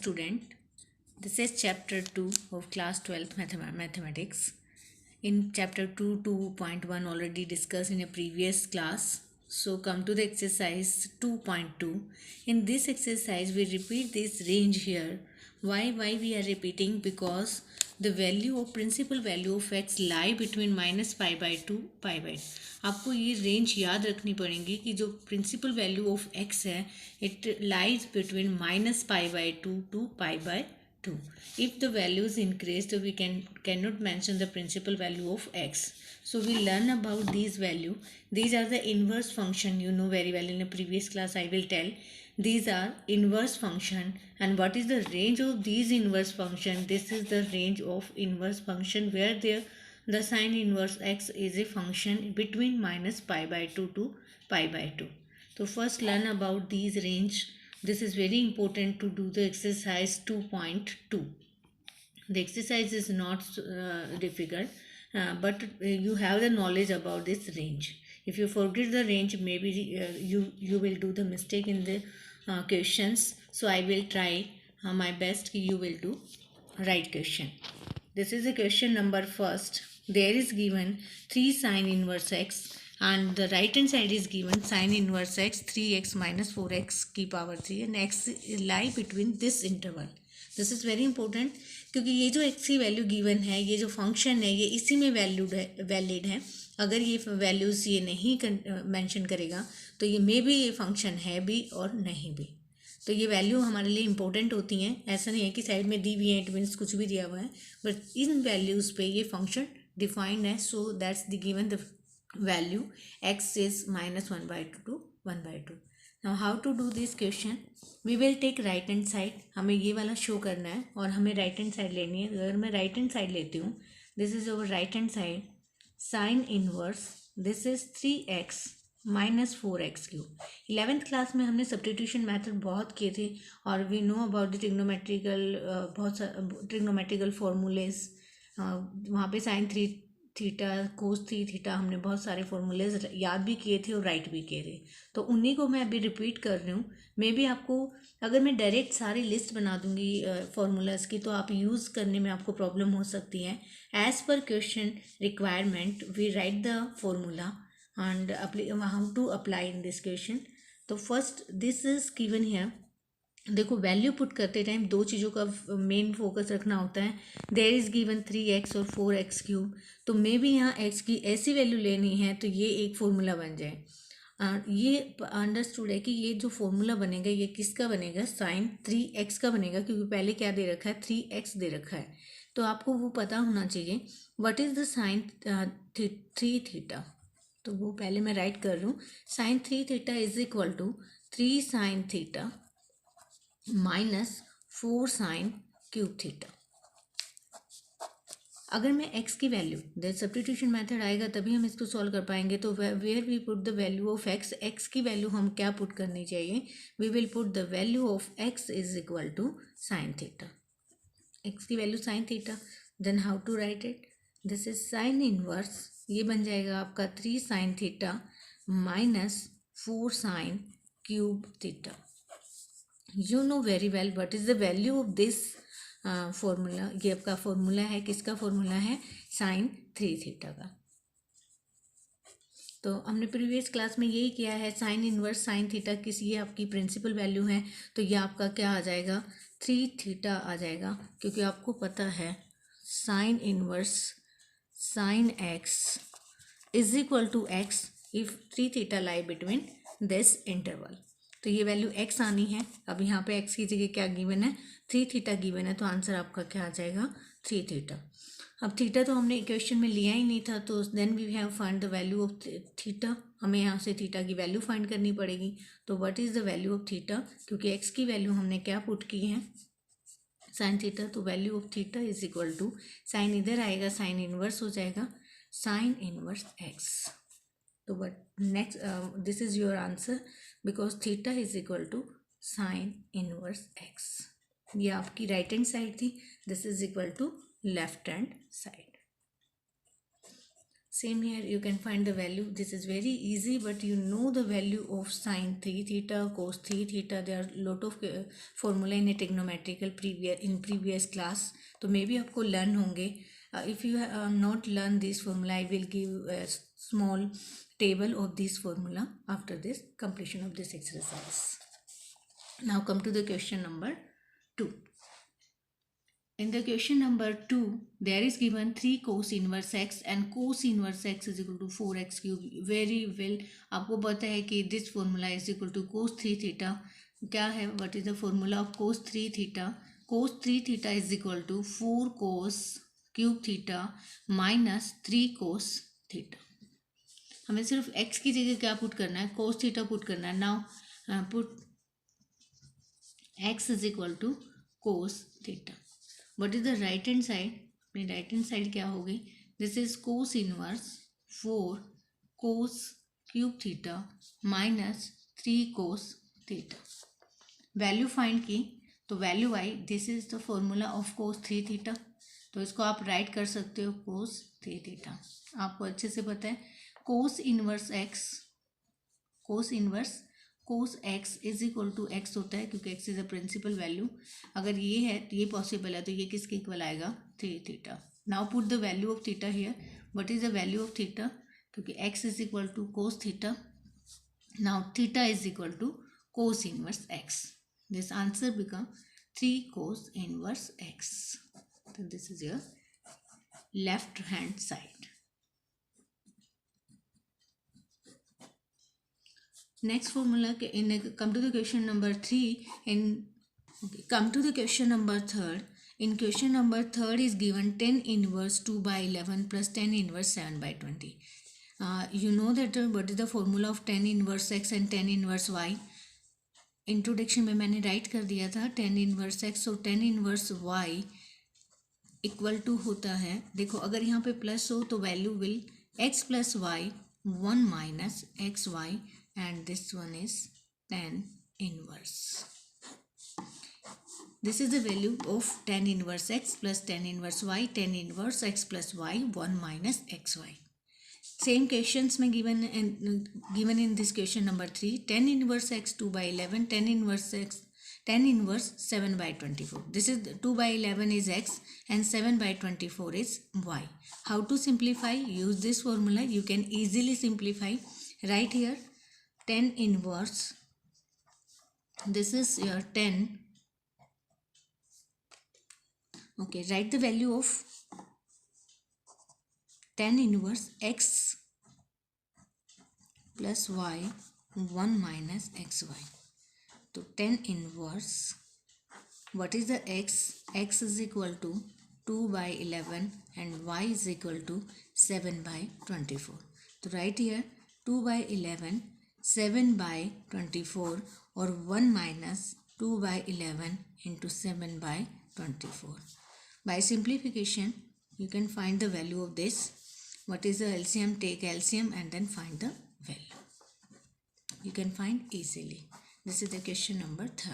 student. This is chapter 2 of class 12th mathematics. In chapter 2, 2.1 already discussed in a previous class. So come to the exercise 2.2. In this exercise we repeat this range here. Why we are repeating? Because the value of principal value of x lie between minus pi by 2 pi by 2. आपको ये range याद रखनी पड़ेगी कि जो principal value of x है it lies between minus pi by 2 to pi by 2. If the values increase, so we cannot mention the principal value of x. So we learn about these value. These are the inverse function. You know very well in the previous class I will tell. These are inverse function. And what is the range of these inverse function? This is the range of inverse function where the sine inverse x is a function between minus pi by 2 to pi by 2. So first learn about these range. This is very important to do the exercise 2.2. The exercise is not difficult, but you have the knowledge about this range. If you forget the range, maybe you will do the mistake in the questions. So I will try my best you will do right question. This is a question number first. There is given 3 sine inverse x and the right hand side is given sine inverse x 3x minus 4x की power 3 and x lie between this interval. This is very important क्योंकि ये जो x की value given है, ये जो function है, ये इसी में वैलिड है. अगर ये वैल्यूज़ ये नहीं मेंशन करेगा तो ये मे भी ये फंक्शन है भी और नहीं भी. तो ये वैल्यू हमारे लिए इंपॉर्टेंट होती हैं. ऐसा नहीं है कि साइड में दी हुई है, इट मीन्स कुछ भी दिया हुआ है, बट इन वैल्यूज़ पे ये फंक्शन डिफाइंड है. So that's the given the value x is minus 1 by 2 to 1 by 2. Now how to do this question? We will take right hand side. हमें ये वाला शो करना है और हमें राइट हैंड साइड लेनी है. अगर मैं राइट हैंड साइड लेती हूँ, this is our right hand side, sine inverse this is 3x minus 4x cube. 11th class में हमने सब्स्टिट्यूशन मेथड बहुत किए थे और we know about the trigonometrical बहुत ट्रिग्नोमेट्रिकल फॉर्मूलेज. वहाँ पे साइन 3 थीटा कोस 3 थीटा हमने बहुत सारे फॉर्मूलेज याद भी किए थे और राइट भी किए थे. तो उन्हीं को मैं अभी रिपीट कर रही हूँ. मे बी आपको अगर मैं डायरेक्ट सारी लिस्ट बना दूंगी फॉर्मूलाज की तो आप यूज़ करने में आपको प्रॉब्लम हो सकती है. As per question requirement we write the formula and how to apply in this question. तो first this is given here. देखो वैल्यू पुट करते टाइम दो चीज़ों का मेन फोकस रखना होता है. देयर इज़ गिवन 3x और 4x क्यूब. तो मे भी यहाँ x की ऐसी वैल्यू लेनी है तो ये एक फॉर्मूला बन जाए. ये अंडरस्टूड है कि ये जो फॉर्मूला बनेगा ये किसका बनेगा? साइन 3x का बनेगा क्योंकि पहले क्या दे रखा है? 3x दे रखा है. तो आपको वो पता होना चाहिए what is the sine 3 theta. तो वो पहले मैं राइट कर रही हूँ. Sine 3 theta is equal to 3 sine theta minus 4 sine cube theta. अगर मैं x की वैल्यू द सब्स्टिट्यूशन मेथड आएगा तभी हम इसको सॉल्व कर पाएंगे. तो where we put the value of x की वैल्यू हम क्या पुट करनी चाहिए? We will put the value of x is equal to sine theta. x की value sine theta. Then how to write it? This is sine inverse, ये बन जाएगा आपका 3 sine theta minus 4 sine cube theta. You know very well what is the value of this formula. ये आपका formula है, किसका formula है? Sign 3 theta का. तो हमने प्रीवियस क्लास में यही किया है. साइन इनवर्स साइन थीटा किस, ये आपकी प्रिंसिपल वैल्यू है तो ये आपका क्या आ जाएगा? 3 थीटा आ जाएगा क्योंकि आपको पता है sine inverse sin x is equal to x if 3 theta lie between this interval. तो ये वैल्यू x आनी है. अब यहाँ पे x की जगह क्या गिवन है? 3 थीटा गिवन है. तो आंसर आपका क्या आ जाएगा? 3 थीटा. अब थीटा तो हमने इक्वेशन में लिया ही नहीं था तो then we have find the value of theta. हमें यहाँ से थीटा की वैल्यू फाइंड करनी पड़ेगी. तो what is the value of theta? क्योंकि x की वैल्यू हमने क्या पुट की है? Sine theta. तो value of theta is equal to sine इधर आएगा, साइन इनवर्स हो जाएगा साइन इनवर्स एक्स. तो but next this is your answer because theta is equal to sine inverse x. ये आपकी राइट हैंड साइड थी. This is equal to left hand side. Same here, you can find the value. This is very easy, but you know the value of sine 3 theta, cos 3 theta. There are lot of formula in a trigonometrical previous class, तो maybe आपको learn होंगे. If you not learn this formula, I will give a small table of this formula after this completion of this exercise. Now come to the question number 2. In the question number 2, there is given 3 cos inverse x and cos inverse x is equal to 4x cube. Very well, आपको पता है कि this formula is equal to cos 3 theta. क्या है? What is the formula of cos 3 theta? Cos 3 theta is equal to 4 cos cube theta minus 3 cos theta. हमें सिर्फ x की जगह क्या पुट करना है? cos theta पुट करना है. Now put x is equal to cos theta. What is the right hand side? अपनी right hand side क्या होगी? This is cos inverse 4 cos cube theta minus 3 cos theta. Value find की तो value I. This is the formula of cos 3 theta. तो इसको आप write कर सकते हो cos 3 theta. आपको अच्छे से पता है cos inverse x, cos inverse cos x is equal to x होता है क्योंकि x is a principal value. अगर ये है तो ये पॉसिबल है, तो ये किसके इक्वल आएगा? 3 theta. Now put the value of theta here. What is the value of theta? क्योंकि x is equal to cos theta. Now theta is equal to cos inverse x. This answer become 3 cos inverse x. तो this is your left hand side. Next formula, come to the question number 3. Come to the question number 3. In question number 3 is given 10 inverse 2 by 11 plus 10 inverse 7 by 20. You know that what is the formula of 10 inverse x and 10 inverse y. Introduction में मैंने right कर दिया था 10 inverse x और 10 inverse y equal to होता है. देखो अगर यहाँ पे प्लस हो तो value will x plus y 1 minus x y and this one is 10 inverse. This is the value of 10 inverse x plus 10 inverse y. 10 inverse x plus y 1 minus xy. Same questions में given in this question number 3. 10 inverse x 2 by 11. 10 inverse x 10 inverse 7 by 24. This is 2 by 11 is x and 7 by 24 is y. How to simplify? Use this formula. You can easily simplify. Right here 10 inverse, this is your 10. Okay, write the value of 10 inverse x plus y 1 minus xy. So 10 inverse, what is the x? X is equal to 2 by 11 and y is equal to 7 by 24. So right here 2 by 11 7 by 24 or 1 minus 2 by 11 into 7 by 24. By simplification, you can find the value of this. What is the LCM? Take LCM and then find the value. You can find easily. This is the question number 3.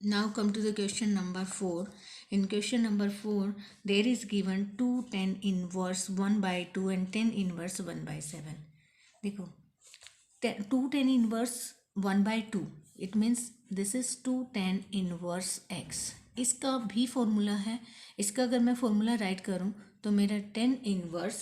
Now come to the question number 4. In question number 4, there is given 2 10 inverse 1 by 2 and 10 inverse 1 by 7. देखो 2 10 inverse 1 by 2. It means this is 2 10 inverse x. इसका भी formula है. इसका अगर मैं formula right करूं तो मेरा 10 इनवर्स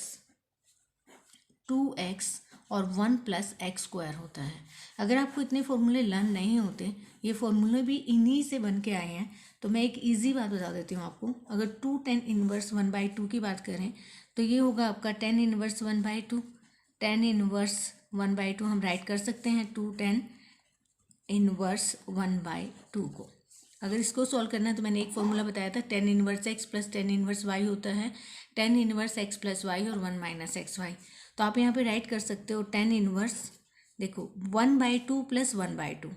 2x और 1 प्लस एक्स स्क्वायर होता है. अगर आपको इतने फॉर्मूले लर्न नहीं होते, ये फॉर्मूले भी इन्हीं से बन के आए हैं, तो मैं एक इजी बात बता देती हूँ आपको. अगर 2 10 इनवर्स 1 by 2 की बात करें तो ये होगा आपका 10 इनवर्स 1 by 2. 10 इनवर्स 1 by 2 हम राइट कर सकते हैं 2 10 इनवर्स 1 by 2 को. अगर इसको सॉल्व करना है तो मैंने एक फॉर्मूला बताया था 10 inverse x plus 10 inverse y होता है 10 इनवर्स x प्लस वाई और 1 माइनस एक्स वाई. तो आप यहाँ पे राइट कर सकते हो 10 इनवर्स, देखो 1 by 2 plus 1 by 2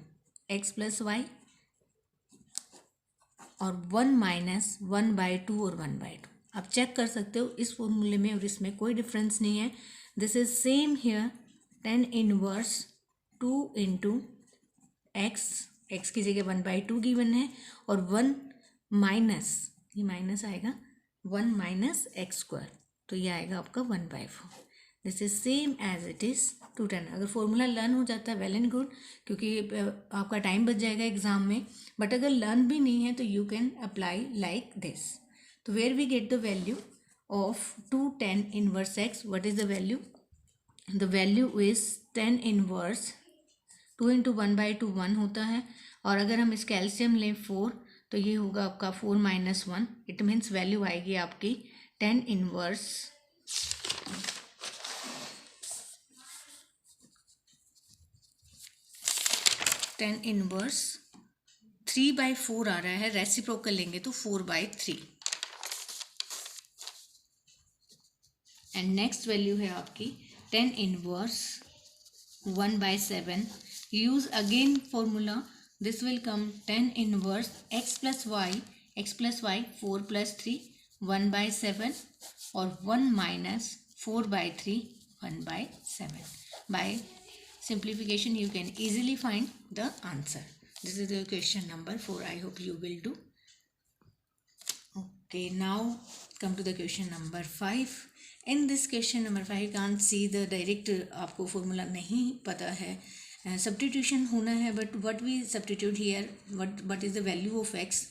x plus y और 1 माइनस 1 by 2 और 1 by 2. आप चेक कर सकते हो इस फॉर्मूले में और इसमें कोई डिफरेंस नहीं है. This is same here 10 inverse 2 into x की जगह 1 by 2 गिवन है और 1 माइनस, ये माइनस आएगा 1 माइनस एक्स स्क्वायर. तो ये आएगा आपका 1/4। This is same as it is to 10। अगर फॉर्मूला लर्न हो जाता है वेल एंड गुड, क्योंकि आपका टाइम बच जाएगा एग्जाम में। बट अगर लर्न भी नहीं है तो you can apply like this. तो where we get the value of 2 10 inverse x, what is the value? The value is 10 inverse 2 into 1/2 1 होता है, और अगर हम इसका एलसीएम लें 4 तो ये होगा आपका 4 - 1। इट मीन्स वैल्यू आएगी आपकी 10 इनवर्स 3/4 आ रहा है। रेसिप्रोकल लेंगे तो 4/3। एंड नेक्स्ट वैल्यू है आपकी 10 inverse 1/7। Use again formula, this will come 10 inverse x + y 4 + 3 1/7 और 1 - 4/3 1/7. By simplification you can easily find the answer. This is the question number 4. I hope you will do. Okay, now come to the question number 5. In this question number 5 you can't see the direct, आपको formula नहीं पता है, substitution होना है, but what we substitute here, what is the value of x।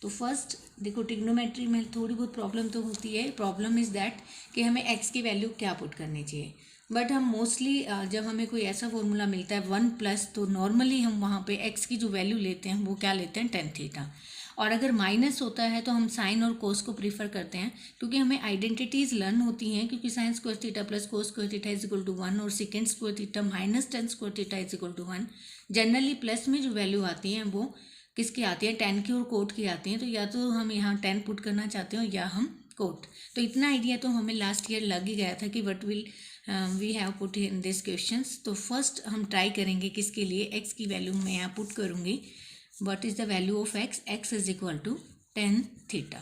तो first देखो, trigonometry में थोड़ी बहुत प्रॉब्लम तो होती है। प्रॉब्लम इज़ दैट कि हमें x की वैल्यू क्या पुट करनी चाहिए। बट हम मोस्टली जब हमें कोई ऐसा फॉर्मूला मिलता है 1+, तो नॉर्मली हम वहाँ पे x की जो वैल्यू लेते हैं वो क्या लेते हैं, tan थीटा। और अगर माइनस होता है तो हम साइन और कोस को प्रीफर करते हैं, क्योंकि हमें आइडेंटिटीज़ लर्न होती हैं। क्योंकि sine square theta plus cos square theta is equal to 1 और secant square theta minus tan square theta is equal to 1। Generally plus में जो वैल्यू आती हैं वो किसकी आती है, टेन की और कोट की आती हैं। तो या तो हम यहाँ 10 पुट करना चाहते हो या हम कोट। तो इतना आइडिया तो हमें लास्ट ईयर लग ही गया था कि what will we have put in this questions. तो फर्स्ट हम ट्राई करेंगे किसके लिए, x की वैल्यू मैं यहाँ पुट करूँगी। What is the value of x? x is equal to tan theta.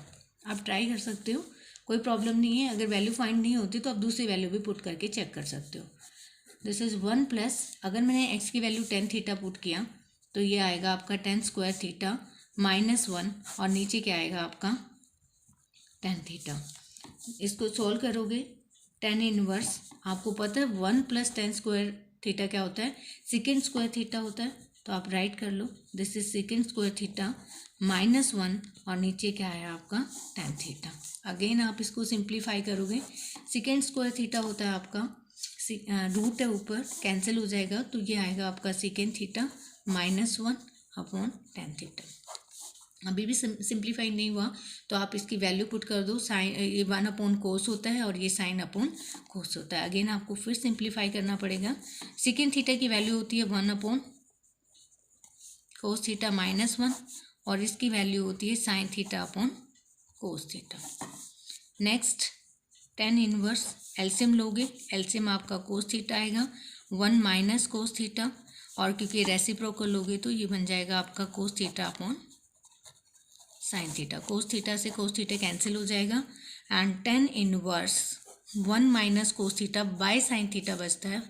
आप ट्राई कर सकते हो, कोई प्रॉब्लम नहीं है। अगर वैल्यू फाइंड नहीं होती तो आप दूसरी वैल्यू भी पुट करके चेक कर सकते हो। दिस इज़ 1+, अगर मैंने x की वैल्यू tan थीटा पुट किया तो ये आएगा आपका tan स्क्वायर थीटा -1, और नीचे क्या आएगा आपका tan थीटा। इसको सॉल्व करोगे, tan इनवर्स, आपको पता है 1 + tan स्क्वायर थीटा क्या होता है, सेकेंड स्क्वायर थीटा होता है। तो आप राइट कर लो, this is second square theta -1, और नीचे क्या है आपका tan थीटा। अगेन आप इसको सिंप्लीफाई करोगे, सेकेंड स्क्वायर थीटा होता है आपका, रूट है ऊपर, कैंसिल हो जाएगा, तो ये आएगा आपका second theta -1 upon tan theta. अभी भी सिंप्लीफाई नहीं हुआ तो आप इसकी वैल्यू पुट कर दो। साइन, ये 1 अपॉन कोस होता है और ये साइन अपॉन कोस होता है। अगेन आपको फिर सिंप्लीफाई करना पड़ेगा। सेकेंड थीटा की वैल्यू होती है 1 अपॉन कोस थीटा -1, और इसकी वैल्यू होती है sine theta upon cos theta. Next tan inverse, LCM लोगे, एलसीएम आपका कोस थीटा आएगा 1 - कोस थीटा, और क्योंकि रेसिप्रोकल लोगे तो ये बन जाएगा आपका cos theta upon sine theta. Cos theta से कोस थीटा कैंसिल हो जाएगा, and tan inverse 1 - cos theta by sine theta बचता है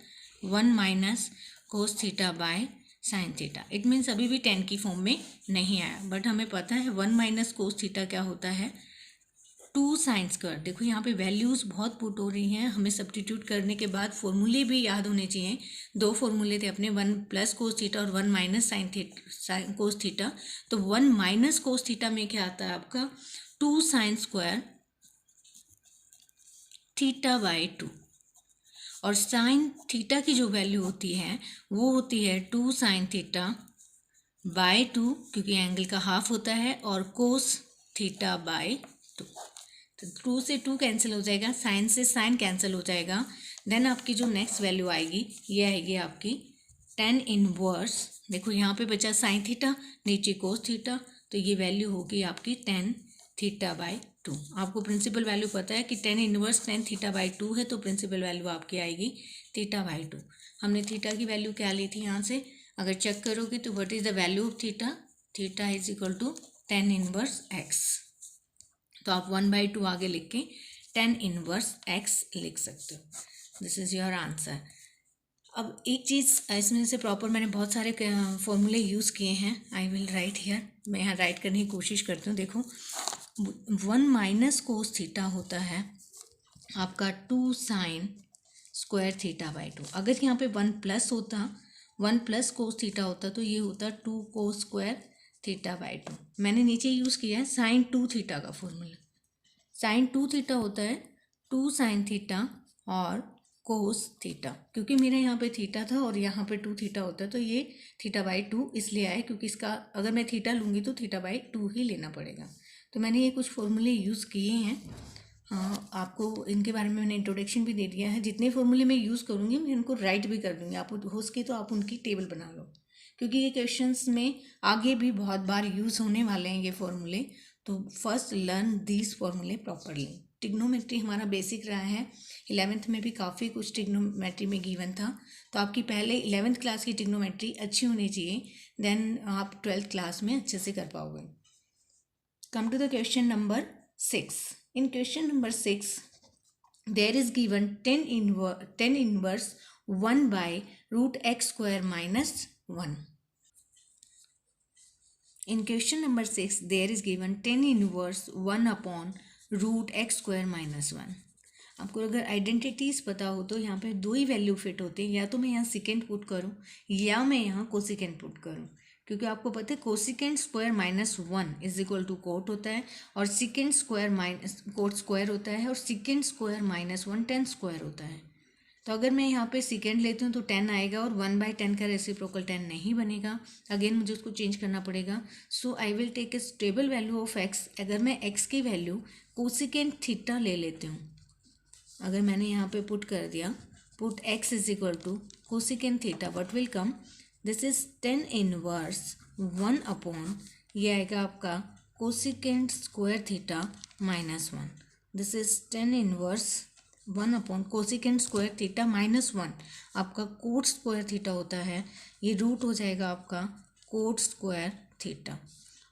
1 - cos theta by sine theta. It means अभी भी 10 की फॉर्म में नहीं आया, बट हमें पता है 1 - कोस थीटा क्या होता है, 2 साइन स्क्वायर। देखो यहाँ पे वैल्यूज़ बहुत पुट हो रही हैं, हमें सब्स्टिट्यूट करने के बाद फॉर्मूले भी याद होने चाहिए। 2 फॉर्मूले थे अपने, 1+ कोस थीटा और 1 - साइन कोस थीटा। तो 1 - कोस थीटा में क्या आता है आपका 2 साइन स्क्वायर थीटा बाई 2, और साइन थीटा की जो वैल्यू होती है वो होती है 2 साइन थीटा बाय 2, क्योंकि एंगल का हाफ होता है, और कोस थीटा बाय 2। तो 2 से 2 कैंसिल हो जाएगा, साइन से साइन कैंसिल हो जाएगा। देन आपकी जो नेक्स्ट वैल्यू आएगी ये आएगी आपकी tan इनवर्स। देखो यहाँ पे बचा साइन थीटा, नीचे कोस थीटा, तो ये वैल्यू होगी आपकी tan थीटा बाई 2। आपको प्रिंसिपल वैल्यू पता है कि tan inverse tan theta by 2 है, तो प्रिंसिपल वैल्यू आपकी आएगी थीटा बाई 2। हमने थीटा की वैल्यू क्या ली थी यहाँ से, अगर चेक करोगे तो what is the value of theta, theta is equal to tan inverse x। तो आप 1/2 आगे लिख के tan इनवर्स x लिख सकते हो। This is your answer. अब एक चीज़ इसमें से प्रॉपर मैंने बहुत सारे फॉर्मूले यूज़ किए हैं, आई विल राइट हियर, मैं यहाँ राइट करने की कोशिश करती हूँ। देखो 1 - कोस थीटा होता है आपका 2 साइन स्क्वायर थीटा बाई 2। अगर यहाँ पे 1 प्लस होता, 1 प्लस कोस थीटा होता तो ये होता 2 कोस स्क्वायर थीटा बाई 2। मैंने नीचे यूज़ किया है साइन 2 थीटा का फॉर्मूला। साइन 2 थीटा होता है 2 साइन थीटा और कोस थीटा। क्योंकि मेरे यहाँ पे थीटा था और यहाँ पे 2 थीटा होता है तो ये थीटा बाई 2 इसलिए आया, क्योंकि इसका अगर मैं थीटा लूँगी तो थीटा बाई 2 ही लेना पड़ेगा। तो मैंने ये कुछ फॉर्मूले यूज़ किए हैं। आपको इनके बारे में मैंने इंट्रोडक्शन भी दे दिया है। जितने फॉर्मूले मैं यूज़ करूँगी मैं इनको राइट भी कर दूँगी, आप हो सके तो आप उनकी टेबल बना लो, क्योंकि ये क्वेश्चंस में आगे भी बहुत बार यूज़ होने वाले हैं ये फॉर्मूले। तो फर्स्ट लर्न दीज फॉर्मूले प्रॉपरली। टिग्नोमेट्री हमारा बेसिक रहा है, 11th में भी काफ़ी कुछ टिग्नोमेट्री में गिवन था, तो आपकी पहले 11th क्लास की टिग्नोमेट्री अच्छी होनी चाहिए, देन आप 12th क्लास में अच्छे से कर पाओगे। Come to the question number 6। In question number 6, there is given 10 inverse 1 by root x square minus 1. In question number 6, there is given 10 inverse 1 upon root x square minus 1. आपको अगर identities पता हो तो यहाँ पे दो ही वैल्यू फिट होते हैं, या तो मैं यहाँ सिकेंड पुट करूँ या मैं यहाँ कोसिकेंड पुट करूँ, क्योंकि आपको पता है cosecant square minus 1 is equal to cot होता है, और secant square minus cot square होता है, और सिकेंड स्क्वायर माइनस 1 10 स्क्वायर होता है। तो अगर मैं यहाँ पे सेकेंड लेती हूँ तो 10 आएगा, और 1/10 का रेसिप्रोकल 10 नहीं बनेगा, अगेन मुझे उसको चेंज करना पड़ेगा। So I will take a stable value of x. अगर मैं एक्स की वैल्यू कोसिकेंड थीटा ले लेती हूँ, अगर मैंने यहाँ पे पुट कर दिया, put x is equal to cosecant theta, what will come, this is 10 inverse 1 upon, ये आएगा आपका cosecant square theta minus 1। This is 10 inverse 1 upon cosecant square theta minus 1। आपका कोट स्क्वायर थीटा होता है, ये रूट हो जाएगा आपका कोट स्क्वायर थीटा,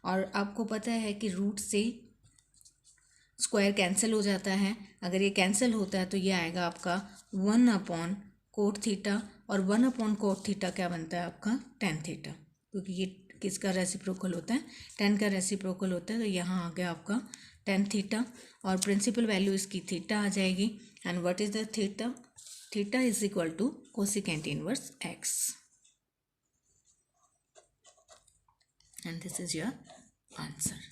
और आपको पता है कि रूट से स्क्वायर कैंसिल हो जाता है। अगर ये कैंसिल होता है तो ये आएगा आपका 1 अपॉन कोट थीटा, और 1 अपॉन कोट थीटा क्या बनता है आपका टेन थीटा, क्योंकि ये किसका रेसिप्रोकल होता है, 10 का रेसिप्रोकल होता है। तो यहाँ आ गया आपका टेन थीटा, और प्रिंसिपल वैल्यू इसकी थीटा आ जाएगी। And what is the theta, theta is equal to cosecant inverse x, and this is your answer,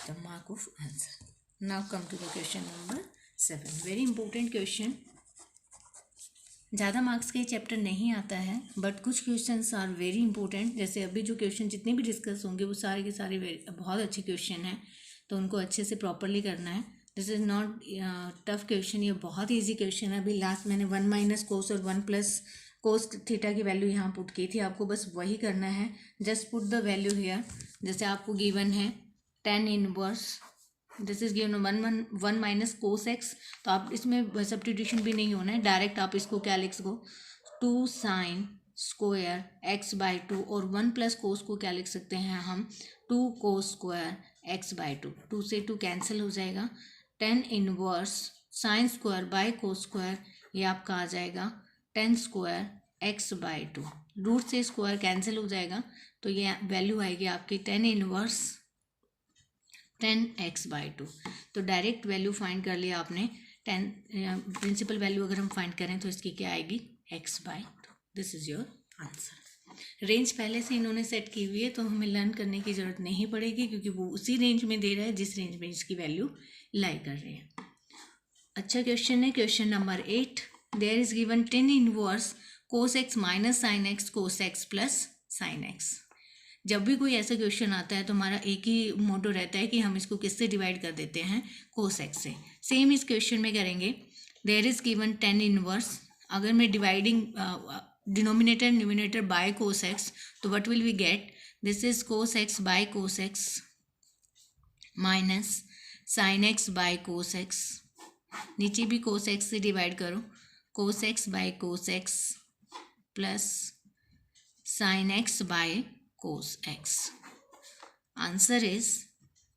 the mark of answer. Now come to the question number 7. Very important question. ज़्यादा marks के chapter नहीं आता है, but कुछ questions are very important. जैसे अभी जो question जितने भी डिस्कस होंगे वो सारे के सारे बहुत अच्छे क्वेश्चन हैं, तो उनको अच्छे से प्रॉपरली करना है। This is not tough question, ये बहुत ईजी क्वेश्चन है। अभी लास्ट मैंने 1 माइनस कोस और 1 प्लस कोस थीटा की वैल्यू यहाँ पुट की थी, आपको बस वही करना है। Just put the value here. जैसे आपको गिवन है 10 inverse, this is given 1 minus cos x, तो आप इसमें सब्स्टिट्यूशन भी नहीं होना है, डायरेक्ट आप इसको क्या लिख सको 2 साइन स्क्वायर एक्स बाई 2, और 1 प्लस कोस को क्या लिख सकते हैं हम 2 कोस स्क्वायर एक्स बाई 2, 2 से 2 कैंसिल हो जाएगा। 10 inverse sine square by cos square, ये आपका आ जाएगा 10 स्क्वायर एक्स बाई 2, रूट से स्क्वायर कैंसिल हो जाएगा, तो ये वैल्यू आएगी आपकी 10 इनवर्स 10x बाई 2। तो डायरेक्ट वैल्यू फाइंड कर लिया आपने। 10 प्रिंसिपल वैल्यू अगर हम फाइंड करें तो इसकी क्या आएगी x by 2। This is your answer. Range पहले से इन्होंने सेट की हुई है, तो हमें लर्न करने की ज़रूरत नहीं पड़ेगी, क्योंकि वो उसी रेंज में दे रहा है जिस रेंज में इसकी वैल्यू लाई कर रही है। अच्छा क्वेश्चन है, question number 8। There is given 10 inverse cos x minus sine x cos x plus sine x. जब भी कोई ऐसा क्वेश्चन आता है तो हमारा एक ही मोटो रहता है कि हम इसको किससे डिवाइड कर देते हैं, कोस एक्स से। सेम इस क्वेश्चन में करेंगे। देयर इज गिवन 10 इनवर्स, अगर मैं dividing denominator numerator by cos x, तो what will we get, this is cos x by cos x minus sine x by cos x, नीचे भी cos x से divide करो, cos x by cos x plus sine x by cos x. Answer is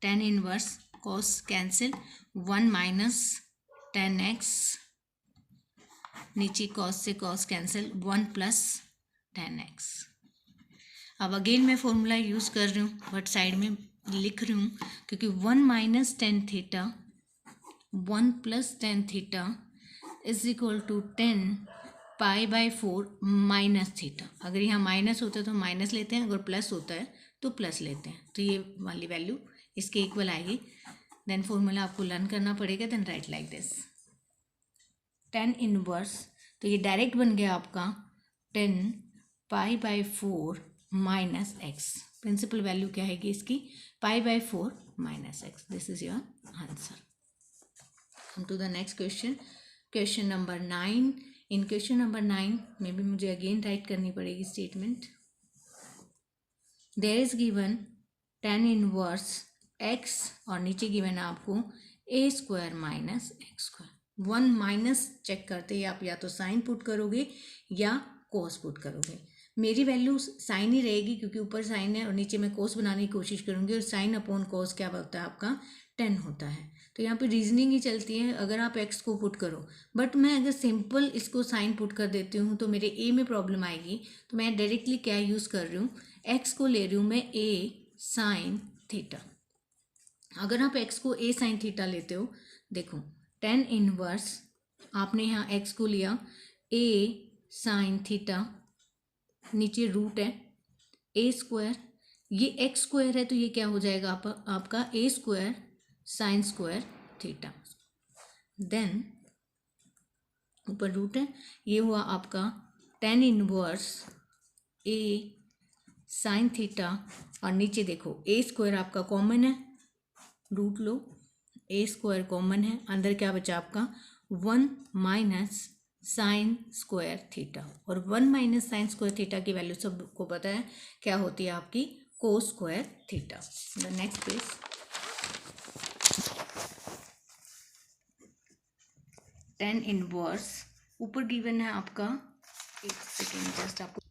10 inverse cos cancel 1 minus 10x, नीचे cos से cos cancel 1 plus 10x। अब again मैं formula use कर रही हूँ, बट साइड में लिख रही हूँ, क्योंकि 1 minus 10 theta 1 plus ten theta is equal to 10 π/4 minus theta. अगर यहाँ माइनस होता है तो माइनस लेते हैं, अगर प्लस होता है तो प्लस लेते हैं, तो ये वाली वैल्यू इसके इक्वल आएगी। देन फॉर्मूला आपको लर्न करना पड़ेगा। Then write like this 10 inverse, तो ये डायरेक्ट बन गया आपका 10 π/4 माइनस एक्स। प्रिंसिपल वैल्यू क्या है इसकी? π/4 minus x. This is your answer. Come to the next question, question number 9. In question number 9 में भी मुझे अगेन राइट करनी पड़ेगी statement. There is given tan inverse x और नीचे गिवन है आपको a² minus x²। 1 minus check करते ही आप या तो साइन पुट करोगे या कोस पुट करोगे। मेरी वैल्यू साइन ही रहेगी क्योंकि ऊपर साइन है और नीचे मैं कोस बनाने की कोशिश करूँगी, और साइन अपॉन कोस क्या होता है आपका 10 होता है। तो यहाँ पे रीजनिंग ही चलती है अगर आप x को पुट करो। बट मैं अगर सिंपल इसको साइन पुट कर देती हूँ तो मेरे a में प्रॉब्लम आएगी। तो मैं डायरेक्टली क्या यूज़ कर रही हूँ, x को ले रही हूँ मैं a साइन थीटा। अगर आप x को a साइन थीटा लेते हो, देखो tan इनवर्स आपने यहाँ x को लिया a साइन थीटा, नीचे रूट है a², ये x² है तो ये क्या हो जाएगा आपका a² sine square theta. Then ऊपर रूट है, ये हुआ आपका tan inverse a sine theta, और नीचे देखो a² आपका कॉमन है, रूट लो, a² कॉमन है, अंदर क्या बचा आपका 1 माइनस साइन स्क्वायर थीटा। और 1 माइनस साइन स्क्वायर थीटा की वैल्यू सबको पता है क्या होती है आपकी कोस square theta. The next page tan inverse ऊपर गिवन है आपका, एक सेकेंड जस्ट आपको,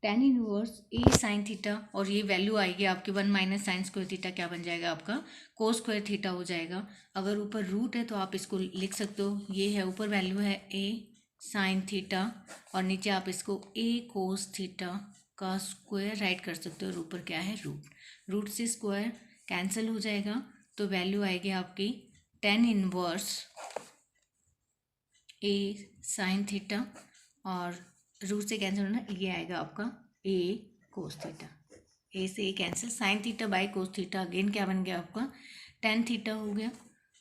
tan inverse a sine theta और ये वैल्यू आएगी आपकी 1 माइनस साइन स्क्वायर थीटा, क्या बन जाएगा आपका कोस स्क्वायर थीटा हो जाएगा। अगर ऊपर रूट है तो आप इसको लिख सकते हो, ये है ऊपर वैल्यू है a साइन थीटा और नीचे आप इसको a कोस थीटा का स्क्वायर राइट कर सकते हो, और ऊपर क्या है रूट। रूट से स्क्वायर कैंसिल हो जाएगा तो वैल्यू आएगी आपकी tan inverse a sine theta और रूट से कैंसिल होना, ये आएगा आपका a कोस थीटा। a से a cancel, sine theta by cos theta, again क्या बन गया आपका tan थीटा हो गया,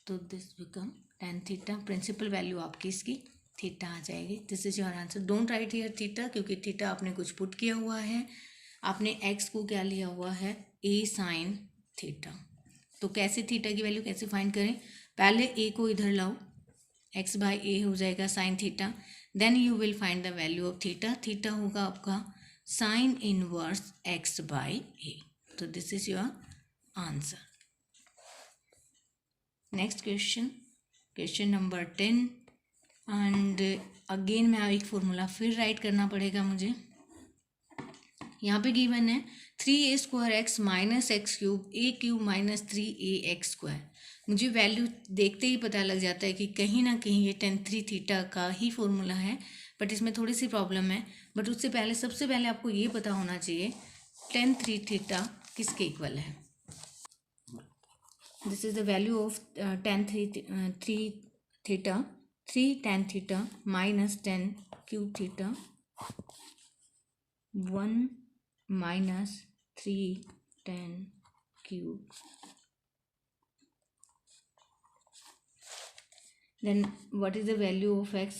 तो this become tan theta. Principal value आपकी इसकी थीटा आ जाएगी। This is your answer. Don't write here theta क्योंकि थीटा आपने कुछ पुट किया हुआ है, आपने x को क्या लिया हुआ है a साइन थीटा। तो कैसे थीटा की वैल्यू कैसे फाइंड करें, पहले a को इधर लाओ, x/a हो जाएगा sine theta, then you will find the value of theta. Theta होगा आपका साइन इनवर्स x/a। तो this is your answer. Next question, question number 10, and again मैं एक फॉर्मूला फिर राइट करना पड़ेगा मुझे। यहाँ पे गिवन है 3a² x minus x³ a³ minus 3ax²। मुझे वैल्यू देखते ही पता लग जाता है कि कहीं ना कहीं ये tan 3 थीटा का ही फॉर्मूला है, बट इसमें थोड़ी सी प्रॉब्लम है। बट उससे पहले सबसे पहले आपको ये पता होना चाहिए tan 3 थीटा किसके इक्वल है। This is the value of tan 3 theta, 3 tan theta minus tan cube theta 1 minus 3 tan cube. Then what is the value of x।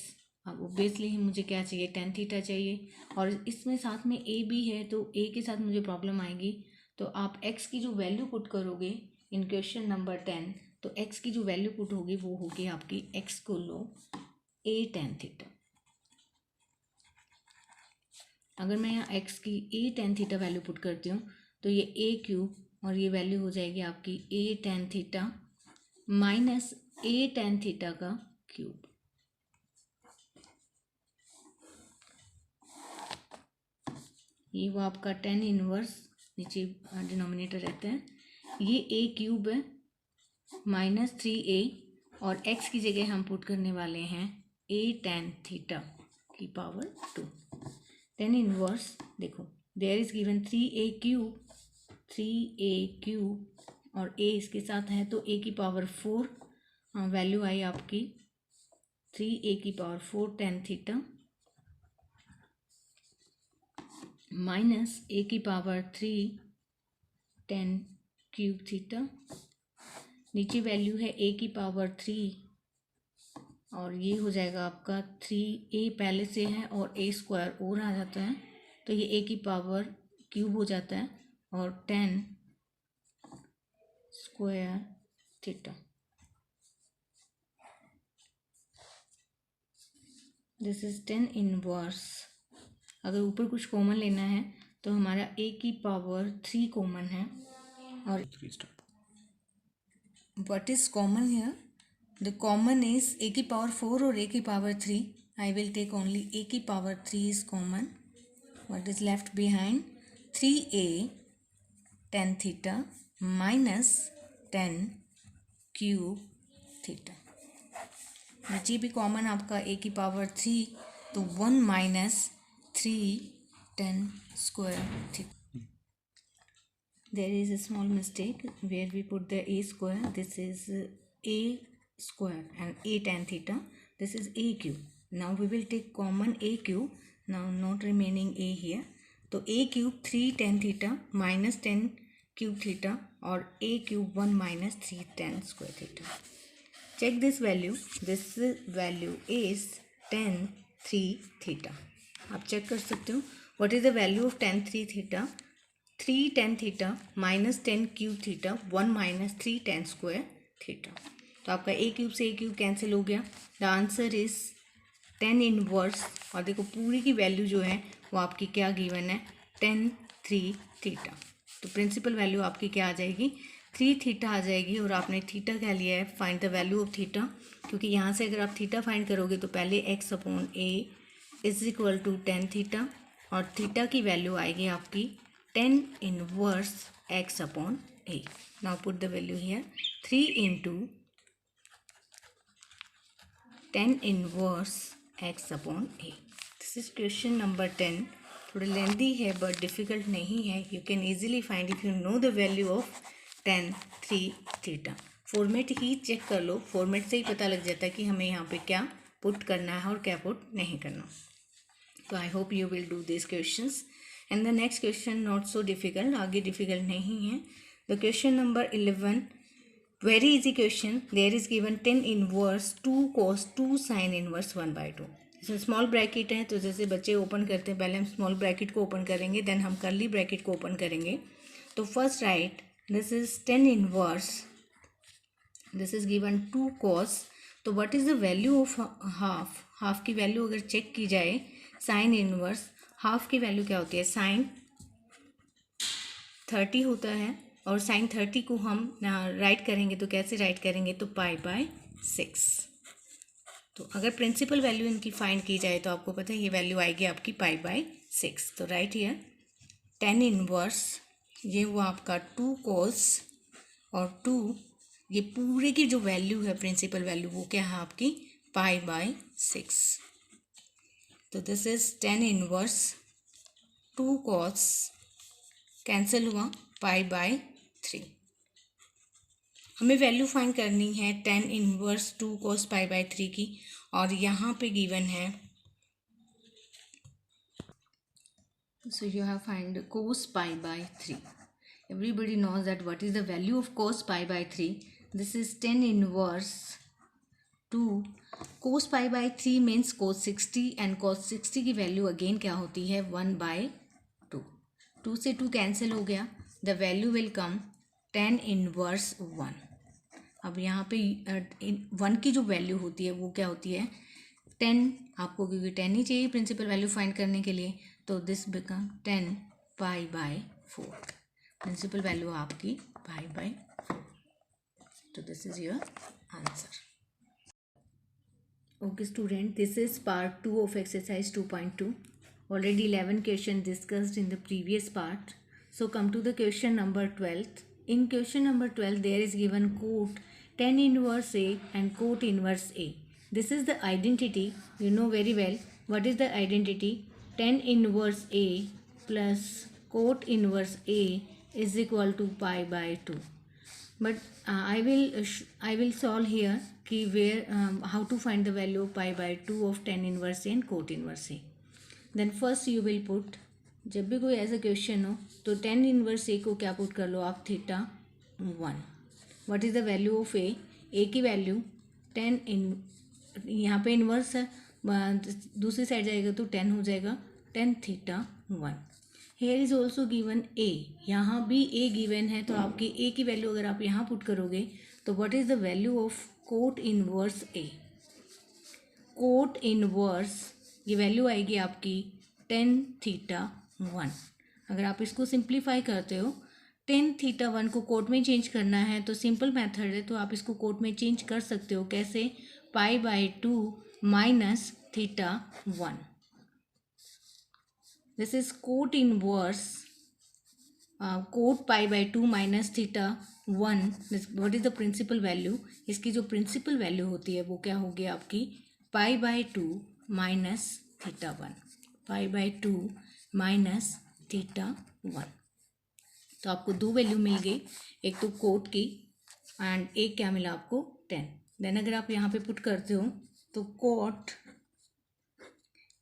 अब ओबियसली मुझे क्या चाहिए tan थीटा चाहिए, और इसमें साथ में a भी है तो a के साथ मुझे प्रॉब्लम आएगी। तो आप x की जो वैल्यू पुट करोगे इन क्वेश्चन नंबर 10, तो x की जो वैल्यू पुट होगी वो होगी आपकी, x को लो a tan थीटा। अगर मैं यहाँ x की a tan theta value put करती हूँ तो ये a³ और ये वैल्यू हो जाएगी आपकी a tan theta minus a tan theta का क्यूब। ये वो आपका tan इनवर्स, नीचे डिनोमिनेटर रहता है, ये a³ है माइनस 3a, और x की जगह हम पुट करने वाले हैं a tan थीटा की पावर 2। tan इनवर्स देखो, देयर इज गिवन 3a³ और a इसके साथ है तो a की पावर 4 वैल्यू आई आपकी 3a⁴ tan theta minus a⁴ tan cube theta. नीचे वैल्यू है a⁴ और ये हो जाएगा आपका 3a पहले से है और a² और आ जाता है तो ये a⁴ हो जाता है और tan square theta. This is tan inverse. अगर ऊपर कुछ कॉमन लेना है तो हमारा a⁴ कॉमन है और what is common here? The common is a⁴ और a⁴. I will take only a⁴ is common. What is left behind? 3a tan theta minus tan cube theta. नीचे भी कॉमन आपका a⁴ तो 1 minus 3 tan square theta. There is a small mistake where we put the a². This is a² and a tan theta. This is a³. Now we will take common a³. Now not remaining a here. तो a³ 3 tan theta minus tan cube theta और a³ 1 minus 3 tan square theta. Check this value. This value is tan 3 theta. आप check कर सकते हो. What is the value of tan 3 theta? 3 tan theta minus tan cube theta 1 minus 3 tan square theta. तो आपका a³ से a³ cancel हो गया. The answer is tan inverse. और देखो पूरी की वैल्यू जो है वो आपकी क्या गिवन है? tan 3 theta. तो प्रिंसिपल वैल्यू आपकी क्या आ जाएगी? 3 थीटा आ जाएगी. और आपने थीटा क्या लिया है? Find the value of theta. क्योंकि यहाँ से अगर आप थीटा फाइंड करोगे तो पहले x/a is equal to tan theta और थीटा की वैल्यू आएगी आपकी tan inverse x/a. Now put the value here. 3 into tan inverse x/a. This is question number 10. थोड़ा लेंदी है बट डिफ़िकल्ट नहीं है. You can easily find if you know the value of tan 3 theta. Format ही check कर लो. Format से ही पता लग जाता है कि हमें यहाँ पे क्या पुट करना है और क्या पुट नहीं करना. तो I hope you will do this questions. And the next question not so difficult. आगे डिफ़िकल्ट नहीं है. The question number 11. Very easy question. There is given tan inverse 2 cos 2 sin inverse 1/2. इसमें स्मॉल ब्रैकेट है तो जैसे बच्चे open करते हैं पहले हम स्मॉल ब्रैकेट को ओपन करेंगे देन हम कर्ली ब्रैकेट को ओपन करेंगे. तो first right this is tan inverse. This is given 2 cos. तो what is the value of half? Half की वैल्यू अगर चेक की जाए साइन इनवर्स हाफ की वैल्यू क्या होती है? साइन 30 होता है और साइन 30 को हम राइट करेंगे तो कैसे राइट करेंगे? तो π/6. तो अगर प्रिंसिपल वैल्यू इनकी फाइंड की जाए तो आपको पता है ये वैल्यू आएगी आपकी π/6. तो राइट हियर tan इनवर्स ये हुआ आपका 2 cos और 2 ये पूरे की जो वैल्यू है प्रिंसिपल वैल्यू वो क्या है आपकी? π/6. तो this is tan inverse 2 cos cancel हुआ π/3. हमें वैल्यू फाइंड करनी है tan इनवर्स 2 cos π/3 की और यहाँ पे गिवन है. So you have find cos π/3. Everybody knows that what is the value of cos π/3. This is tan inverse 2 cos π/3 means cos 60 and cos 60 की वैल्यू अगेन क्या होती है? 1/2. 2 से 2 कैंसिल हो गया. The value will come tan inverse 1. अब यहाँ पे 1 की जो वैल्यू होती है वो क्या होती है? 10. आपको क्योंकि 10 ही चाहिए प्रिंसिपल वैल्यू फाइंड करने के लिए तो दिस बिकम 10 π/4. प्रिंसिपल वैल्यू आपकी π/4. तो this is your answer. Okay student, this is part 2 of exercise 2.2. Already 11 questions discussed in the previous part. So come to the question number 12. In question number 12, there is given quote tan inverse A and quote inverse A. This is the identity. You know very well what is the identity. Tan inverse A plus quote inverse A is equal to π/2. but I will solve here कि where how to find the value of pi by 2 of tan inverse A and cot inverse A. Then first you will put, जब भी कोई ऐसा question हो तो tan inverse A को क्या put कर लो आप, theta 1. What is the value of a, a की वैल्यू tan इन, यहाँ पे इन्वर्स है, दूसरी साइड जाएगा तो tan हो जाएगा tan theta 1. Here is also given a, यहाँ भी ए गिवन है, तो आपकी ए की वैल्यू अगर आप यहाँ पुट करोगे तो what is the value of cot inverse A. Cot inverse ये वैल्यू आएगी आपकी tan थीटा 1. अगर आप इसको सिंप्लीफाई करते हो, tan थीटा 1 को कोट में चेंज करना है तो सिंपल मेथड है, तो आप इसको कोट में चेंज कर सकते हो. कैसे? पाई by 2 minus theta 1. This is cot inverse cot pi by 2 minus theta 1. What is the principal value? इसकी जो प्रिंसिपल वैल्यू होती है वो क्या होगी आपकी, पाई by 2 minus theta 1. Pi by 2 minus theta 1. तो आपको दो वैल्यू मिल गई, एक तो कोट की एंड एक क्या मिला आपको, 10. देन अगर आप यहाँ पे पुट करते हो तो cot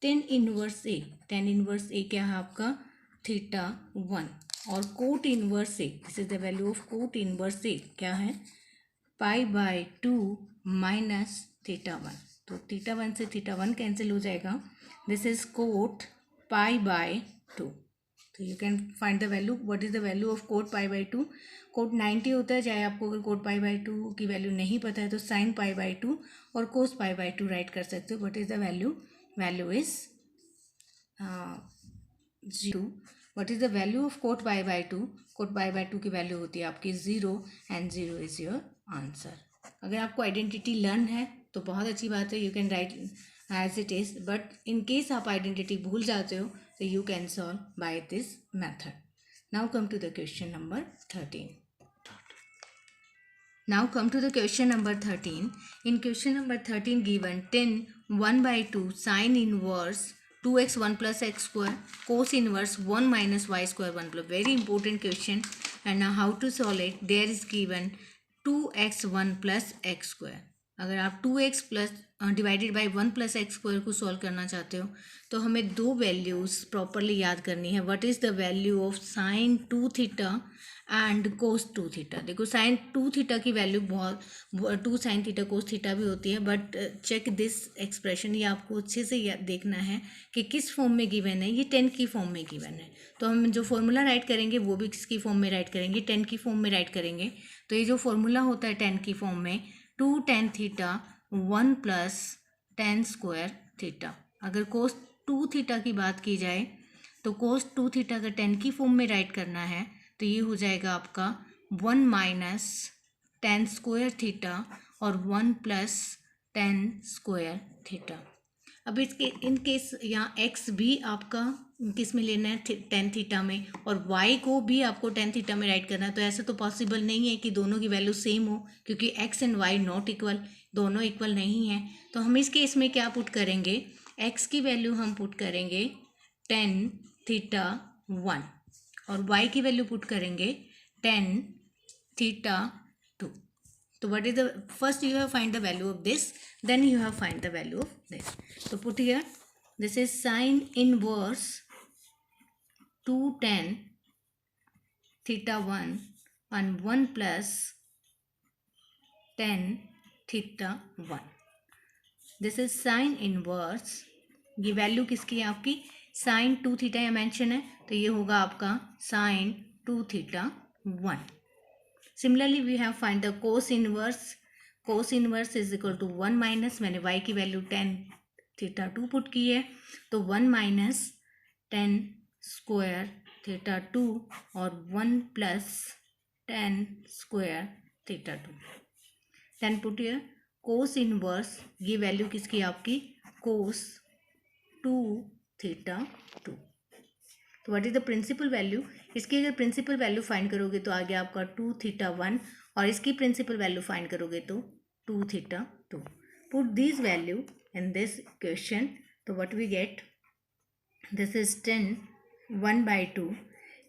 tan inverse a, tan inverse a क्या है आपका, थीटा 1. और cot inverse a, this is the value of cot inverse a क्या है, पाई बाय 2 माइनस थीटा 1. तो थीटा 1 से थीटा 1 कैंसिल हो जाएगा. This is cot pi by 2. तो you can find the value. What is the value of cot pi by 2. Cot 90 होता है, चाहे आपको अगर कोट पाई बाय 2 की वैल्यू नहीं पता है तो साइन पाई बाय 2 और कोस पाई बाय 2 राइट कर सकते हो. What is the value, value is 0. What is the value of cot pi by 2. Coat pi by 2 की वैल्यू होती है आपकी 0 एंड 0 इज योर आंसर. अगर आपको आइडेंटिटी लर्न है तो बहुत अच्छी बात है, you can write as it is. But in case आप आइडेंटिटी भूल जाते हो तो you can solve by this method. Now come to the question number 13. Now come to the question number 13. In question number 13 given tan 1 by 2 sin inverse 2x 1 plus x square cos inverse 1 minus y square 1 plus. Very important question. And now how to solve it. There is given 2x 1 plus x square. अगर आप 2x plus divided by 1 plus x square को solve करना चाहते हो तो हमें दो values properly याद करनी है. What is the value of sine 2 theta and cos 2 theta. देखो साइन 2 थीटा की वैल्यू बहुत 2 साइन थीटा कोस थीटा भी होती है, बट चेक दिस एक्सप्रेशन. ये आपको अच्छे से देखना है कि किस फॉर्म में गिवन है. ये 10 की फॉर्म में गिवन है, तो हम जो फॉर्मूला राइट करेंगे वो भी किसकी फॉर्म में राइट करेंगे, 10 की फॉर्म में राइट करेंगे. तो ये जो फॉर्मूला होता है 10 की फॉर्म में, 2 tan theta 1 plus tan square theta. अगर कोस 2 थीटा की बात की जाए तो कोस 2 थीटा अगर 10 की फॉर्म में राइट करना है तो ये हो जाएगा आपका 1 माइनस tan स्क्वायर थीटा और 1 प्लस tan स्क्वायर थीटा. अब इसके इन केस यहाँ x भी आपका किस में लेना है, tan थीटा में, और y को भी आपको tan थीटा में राइट करना है. तो ऐसा तो पॉसिबल नहीं है कि दोनों की वैल्यू सेम हो, क्योंकि x and y not equal, दोनों इक्वल नहीं है. तो हम इस केस में क्या पुट करेंगे, x की वैल्यू हम पुट करेंगे tan थीटा 1 और y की वैल्यू पुट करेंगे tan theta 2. So what is the first you have find the value of this, then you have find the value of this. So put here, this is sine inverse 2 tan theta 1 and 1 plus tan theta 1. This is sine inverse, ये value किसकी है आपकी, sign 2 theta या mention है तो ये होगा आपका sign 2 theta 1. Similarly we have find the cos inverse. Cos inverse is equal to 1 minus, मैंने y की वैल्यू tan थीटा 2 पुट की है तो 1 माइनस tan स्क्वायर थीटा 2 और 1 plus tan square theta 2. Then put here cos inverse, ये value किसकी आपकी, cos 2 theta 2. तो what is the principal value, इसकी अगर प्रिंसिपल वैल्यू फाइंड करोगे तो आ गया आपका 2 थीटा 1 और इसकी प्रिंसिपल वैल्यू फाइंड करोगे तो 2 theta 2. Put this value in this question, तो what we get, this is tan 1 by 2.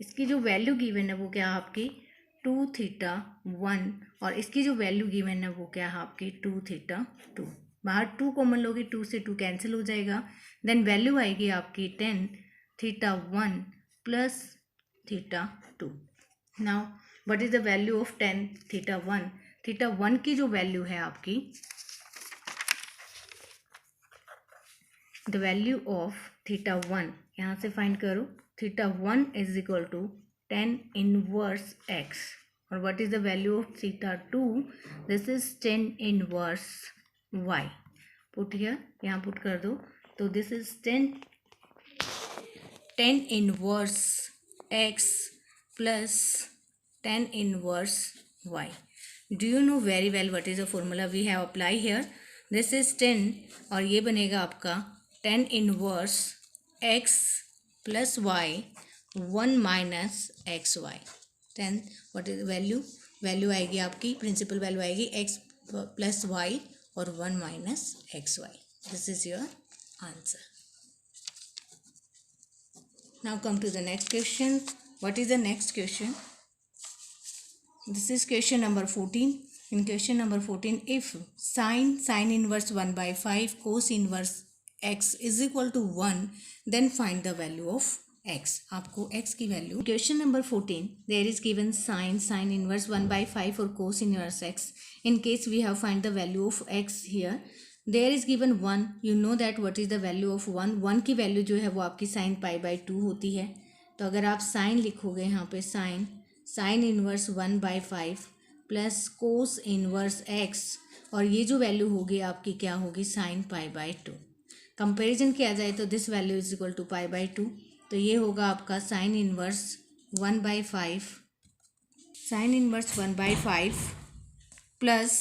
इसकी जो वैल्यू गिवन है वो क्या आपकी 2 थीटा 1 और इसकी जो वैल्यू गिवन है वो क्या है आपकी 2 थीटा 2। बाहर 2 कॉमन लोगे 2 से 2 कैंसिल हो जाएगा। देन वैल्यू आएगी आपकी 10 theta 1 plus theta 2। Now what is the value of 10 theta 1? Theta 1 की जो वैल्यू है आपकी, द वैल्यू ऑफ थीटा 1 यहाँ से फाइंड करो। Theta 1 is equal to 10 inverse x और what is the value of theta 2? This is 10 inverse y। Put here, यहाँ put कर दो। तो this is 10 inverse x plus 10 inverse y. Do you know very well what is the formula we have apply here? This is 10 और ये बनेगा आपका 10 inverse x plus y 1 minus xy। 10 what is the value? Value आएगी आपकी, principal value आएगी x plus y और 1 minus xy। This is your answer. Now come to the next question. What is the next question? This is question number 14. In question number 14, if sin inverse 1 by 5 cos inverse x is equal to 1, then find the value of x. आपको x की value, question number 14, there is given sin inverse 1 by 5 or cos inverse x. In case we have find the value of x here, there is given 1. You know that what is the value of 1? 1 की value जो है वो आपकी sin pi by 2 होती है। तो अगर आप sin लिखोगे यहाँ पे sign inverse 1 by 5 plus cos inverse x और ये जो वैल्यू होगी आपकी क्या होगी साइन पाई बाई 2। कंपेरिजन किया जाए तो this value is equal to pi by 2, तो ये होगा आपका sine inverse 1 by 5 plus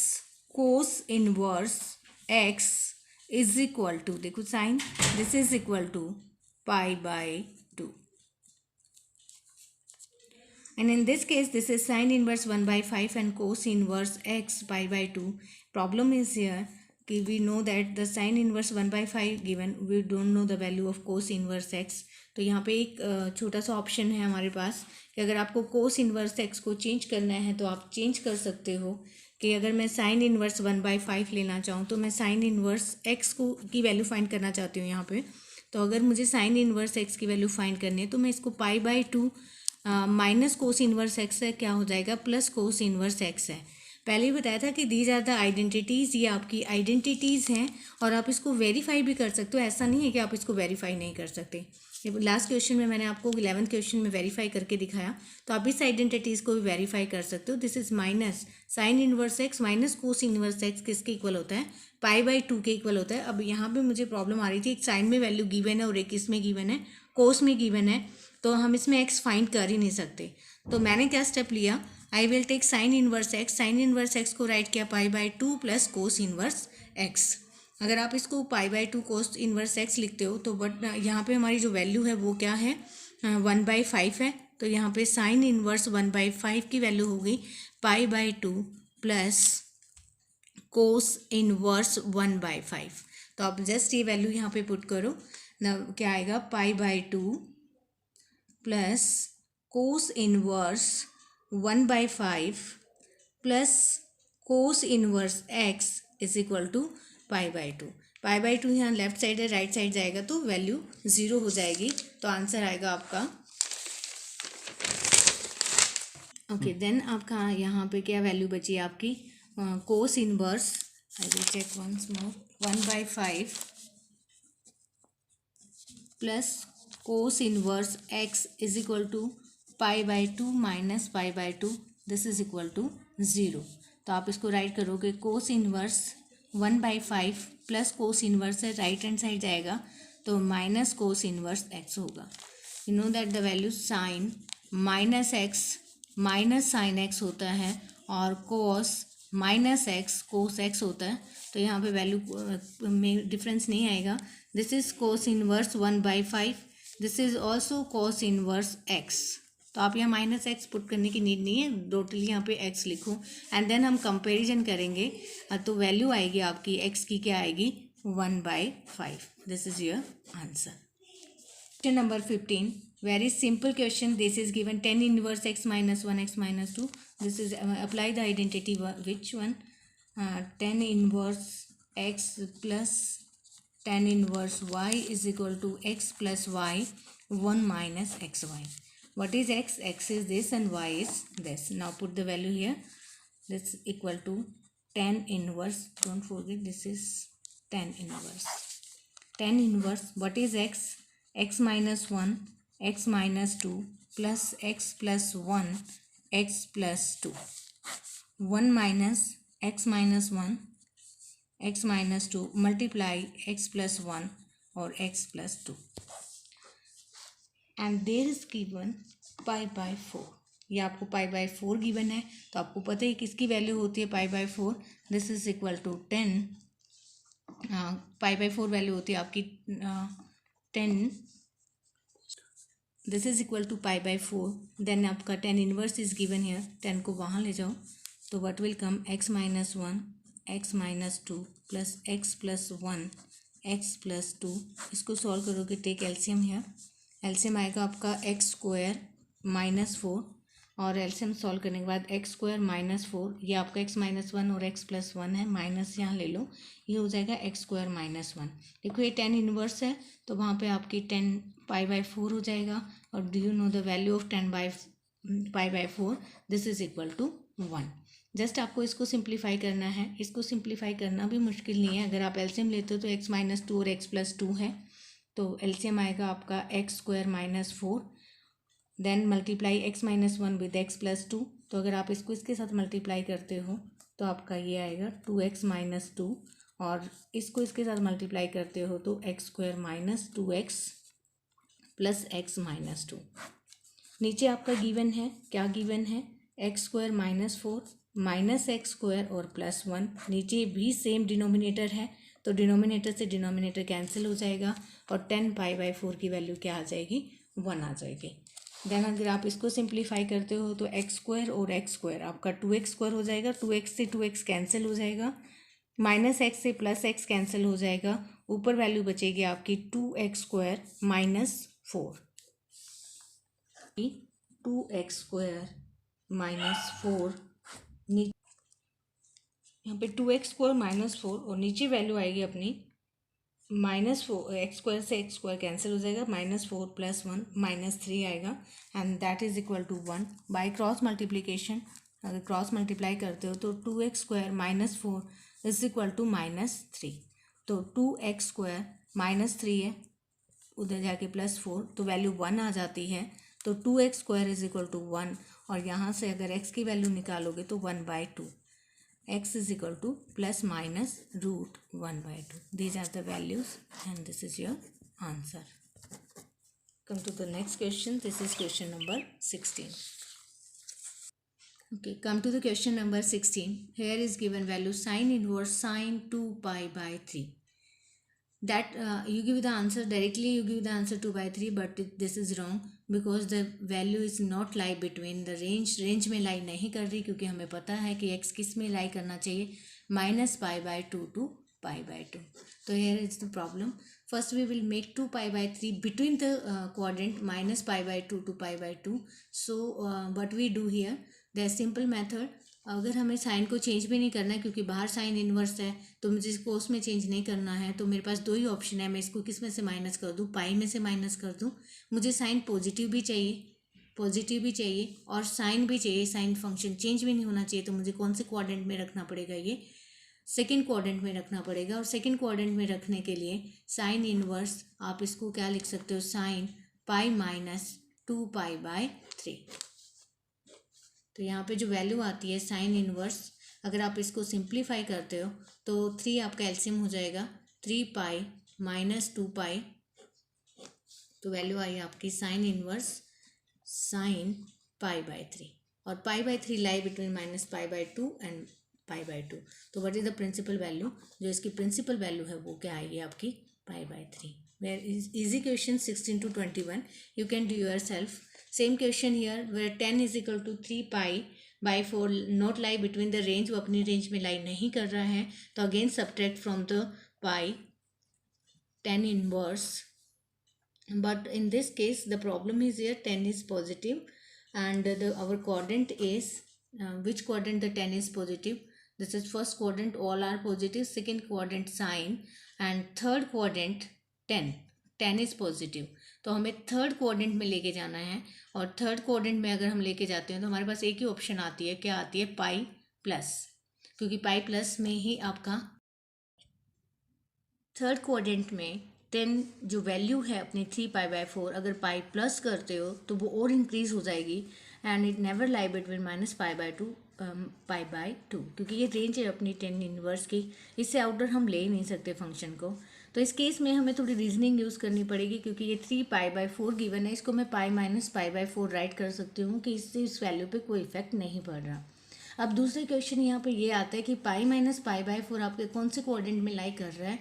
cos inverse x is equal to, देखो sine, this is equal to pi by 2। And in this case, this is sin inverse 1 by 5 and cos inverse x pi by 2. Problem is here कि we know that the sin inverse 1 by 5 given, we don't know the value of cos inverse x. तो यहाँ पे एक छोटा सा option है हमारे पास कि अगर आपको cos inverse x को चेंज करना है तो आप चेंज कर सकते हो कि अगर मैं sin inverse 1 by 5 लेना चाहूँ तो मैं sin inverse x को की वैल्यू फाइंड करना चाहती हूँ यहाँ पे। तो अगर मुझे sin inverse x की वैल्यू फाइंड करनी है तो मैं इसको pi by 2 minus cos inverse x है, क्या हो जाएगा प्लस कोस इनवर्स एक्स है। पहले ही बताया था कि दीज आर द आइडेंटिटीज़, ये आपकी आइडेंटिटीज़ हैं और आप इसको वेरीफाई भी कर सकते हो। ऐसा नहीं है कि आप इसको वेरीफाई नहीं कर सकते। लास्ट क्वेश्चन में मैंने आपको 11th क्वेश्चन में वेरीफाई करके दिखाया, तो आप इस आइडेंटिटीज़ को भी वेरीफाई कर सकते हो। This is minus sign inverse x minus cos inverse x किसके इक्वल होता है, पाई बाई 2 के इक्वल होता है। अब यहाँ पे मुझे प्रॉब्लम आ रही थी, एक साइन में वैल्यू गिवन है और एक इसमें गिवन है, कोस में गिवन है, तो हम इसमें एक्स फाइंड कर ही नहीं सकते। तो मैंने क्या स्टेप लिया, I will take sine inverse x, sine inverse x को राइट किया pi by 2 plus cos inverse x. अगर आप इसको pi by 2 cos inverse x लिखते हो तो बट यहाँ पे हमारी जो वैल्यू है वो क्या है 1 by 5 है, तो यहाँ पे साइन इनवर्स 1 by 5 की वैल्यू होगी पाई by 2 plus cos inverse 1 by 5। तो आप जस्ट ये वैल्यू यहाँ पे पुट करो ना, क्या आएगा pi by 2 plus cos inverse 1 by 5 plus cos inverse x is equal to pi by 2। Pi by 2 यहाँ लेफ्ट साइड है, राइट साइड जाएगा तो वैल्यू 0 हो जाएगी, तो आंसर आएगा आपका ओके। देन आपका यहाँ पे क्या वैल्यू बची आपकी cos inverse, I will check once more, 1 by 5 plus cos inverse x is equal to pi by 2 minus pi by 2, this is equal to 0। तो आप इसको राइट करोगे cos inverse 1 by 5 plus cos inverse है, right hand side जाएगा तो minus cos inverse x होगा। You know that the value sine minus x minus sine x होता है और कोस माइनस एक्स कोस एक्स होता है, तो यहाँ पे वैल्यू में डिफरेंस नहीं आएगा। This is cos inverse 1 by 5, this is also cos inverse x. तो आप यहाँ माइनस एक्स पुट करने की नीड नहीं है, टोटली यहाँ पे एक्स लिखो एंड देन हम कंपैरिजन करेंगे तो वैल्यू आएगी आपकी एक्स की क्या आएगी 1 by 5। This is your answer. Question number 15, very simple question. This is given tan inverse x minus 1 x minus 2. This is apply the identity. Which one? Tan inverse x plus tan inverse y is equal to x plus y 1 minus xy. What is x? X is this and y is this. Now put the value here. This equal to tan inverse. Don't forget this is tan inverse. Tan inverse. What is x? X minus 1 x minus 2 plus x plus 1 x plus 2. 1 minus x minus 1 x minus 2 multiply x plus 1 और x plus 2 and there is given pi by 4. ये आपको पाई by 4 given है, तो आपको पता है किसकी value होती है pi by 4. This is equal to 10. Pi by 4 value होती है आपकी 10. This is equal to pi by 4. Then आपका tan inverse is given here. 10 को वहाँ ले जाओ तो what will come x minus 1 x minus 2 plus x plus 1 x plus 2. इसको सॉल्व करोगे, टेक एलसीएम हियर. एलसीएम आएगा आपका एक्स स्क्वायर माइनस 4 और एलसीएम सॉल्व करने के बाद एक्स स्क्वायर माइनस 4. ये आपका एक्स माइनस 1 और एक्स प्लस 1 है, माइनस यहाँ ले लो, ये हो जाएगा एक्स स्क्वायर माइनस 1. देखो ये tan इनवर्स है तो वहाँ पे आपकी 10 पाई बाई 4 हो जाएगा. और do you know the value of 10 pi by 4? This is equal to 1. Just आपको इसको सिंप्लीफाई करना है. इसको सिंप्लीफाई करना भी मुश्किल नहीं है. अगर आप एलसीएम लेते हो तो एक्स माइनस 2 और एक्स प्लस 2 है, तो एलसीएम आएगा आपका x square minus 4. Then multiply x minus 1 with x plus 2. तो अगर आप इसको इसके साथ मल्टीप्लाई करते हो तो आपका ये आएगा 2x माइनस 2 और इसको इसके साथ मल्टीप्लाई करते हो तो x square minus 2x plus x minus 2. नीचे आपका गिवन है, क्या गिवन है? X square minus 4 minus x square और प्लस 1. नीचे भी सेम डिनोमिनेटर है तो डिनोमिनेटर से डिनोमिनेटर कैंसिल हो जाएगा और 10 पाई बाई 4 की वैल्यू क्या आ जाएगी? 1 आ जाएगी. देन अगर आप इसको सिंप्लीफाई करते हो तो एक्स स्क्वायर और एक्स स्क्वायर आपका 2x स्क्वायर हो जाएगा. 2x से 2x कैंसिल हो जाएगा. माइनस एक्स से प्लस एक्स कैंसिल हो जाएगा. ऊपर वैल्यू बचेगी आपकी 2x square minus 4. 2x square minus 4 यहाँ पे 2x स्क्वायर माइनस 4 और नीचे वैल्यू आएगी अपनी माइनस 4. एक्स स्क्वायर से एक्स स्क्वायर कैंसिल हो जाएगा. माइनस 4 प्लस 1 माइनस 3 आएगा and that is equal to 1. By cross multiplication अगर क्रॉस मल्टीप्लाई करते हो तो 2x square minus 4 is equal to minus 3. तो 2x स्क्वायर माइनस 3 है, उधर जाके प्लस 4 तो वैल्यू 1 आ जाती है. तो 2x square is equal to 1 और यहाँ से अगर x की वैल्यू निकालोगे तो 1/2. x is equal to plus minus root 1/2. These are the values and this is your answer. Come to the next question. This is question number 16. Okay, come to the question number 16. Here is given value sine inverse sine 2 pi by 3. That you give the answer directly, you give the answer 2/3, but this is wrong because the value is not lie between the range में लाई नहीं कर रही क्योंकि हमें पता है कि x किस में लाई करना चाहिए? -π/2 to π/2. तो here is the problem. First we will make 2 π/3 between the quadrant -π/2 to π/2. So what we do here, the simple method. अगर हमें साइन को चेंज भी नहीं करना है क्योंकि बाहर साइन इन्वर्स है तो मुझे इसको उसमें चेंज नहीं करना है, तो मेरे पास दो ही ऑप्शन है. मैं इसको किस में से माइनस कर दूँ? पाई में से माइनस कर दूँ. मुझे साइन पॉजिटिव भी चाहिए और साइन भी चाहिए. साइन फंक्शन चेंज भी नहीं होना चाहिए. तो मुझे कौन से क्वाड्रेंट में रखना पड़ेगा? ये सेकेंड क्वाड्रेंट में रखना पड़ेगा. और सेकेंड क्वाड्रेंट में रखने के लिए साइन इन्वर्स आप इसको क्या लिख सकते हो? Sine pi minus 2π/3. तो यहाँ पे जो वैल्यू आती है साइन इनवर्स, अगर आप इसको सिंप्लीफाई करते हो तो 3 आपका एलसीएम हो जाएगा 3π माइनस 2π. तो वैल्यू आई आपकी साइन इनवर्स साइन π/3 और π/3 लाई बिटवीन -π/2 एंड π/2. तो what is the principal value? जो इसकी प्रिंसिपल वैल्यू है वो क्या आएगी आपकी? π/3. Where is easy question 16 to 21. You can do yourself. Same question here where 10 is equal to 3π/4 not lie between the range. वो अपनी रेंज में लाई नहीं कर रहा है तो again subtract from the pi tan inverse but in this case the problem is here 10 is positive, and our quadrant is which quadrant the 10 is positive. This is first quadrant, all are positive, second quadrant sign, and third quadrant 10 10 is positive. तो हमें third quadrant में लेके जाना है, और third quadrant में अगर हम लेके जाते हैं तो हमारे पास एक ही ऑप्शन आती है, क्या आती है, पाई प्लस, क्योंकि पाई प्लस में ही आपका थर्ड क्वाड्रेंट में 10 जो वैल्यू है अपनी 3π/4, अगर पाई प्लस करते हो तो वो और इंक्रीज हो जाएगी, and it never lie between -π/2 π/2, क्योंकि ये रेंज है अपनी 10 इनवर्स की, इससे आउटर हम ले ही नहीं सकते फंक्शन को. तो इस केस में हमें थोड़ी रीजनिंग यूज़ करनी पड़ेगी, क्योंकि ये 3π/4 गिवन है, इसको मैं पाई -π/4 राइट कर सकती हूँ कि इससे इस वैल्यू पे कोई इफेक्ट नहीं पड़ रहा. अब दूसरे क्वेश्चन यहाँ पे ये आता है कि पाई -π/4 आपके कौन से कोऑर्डिनेट में लाई कर रहा है,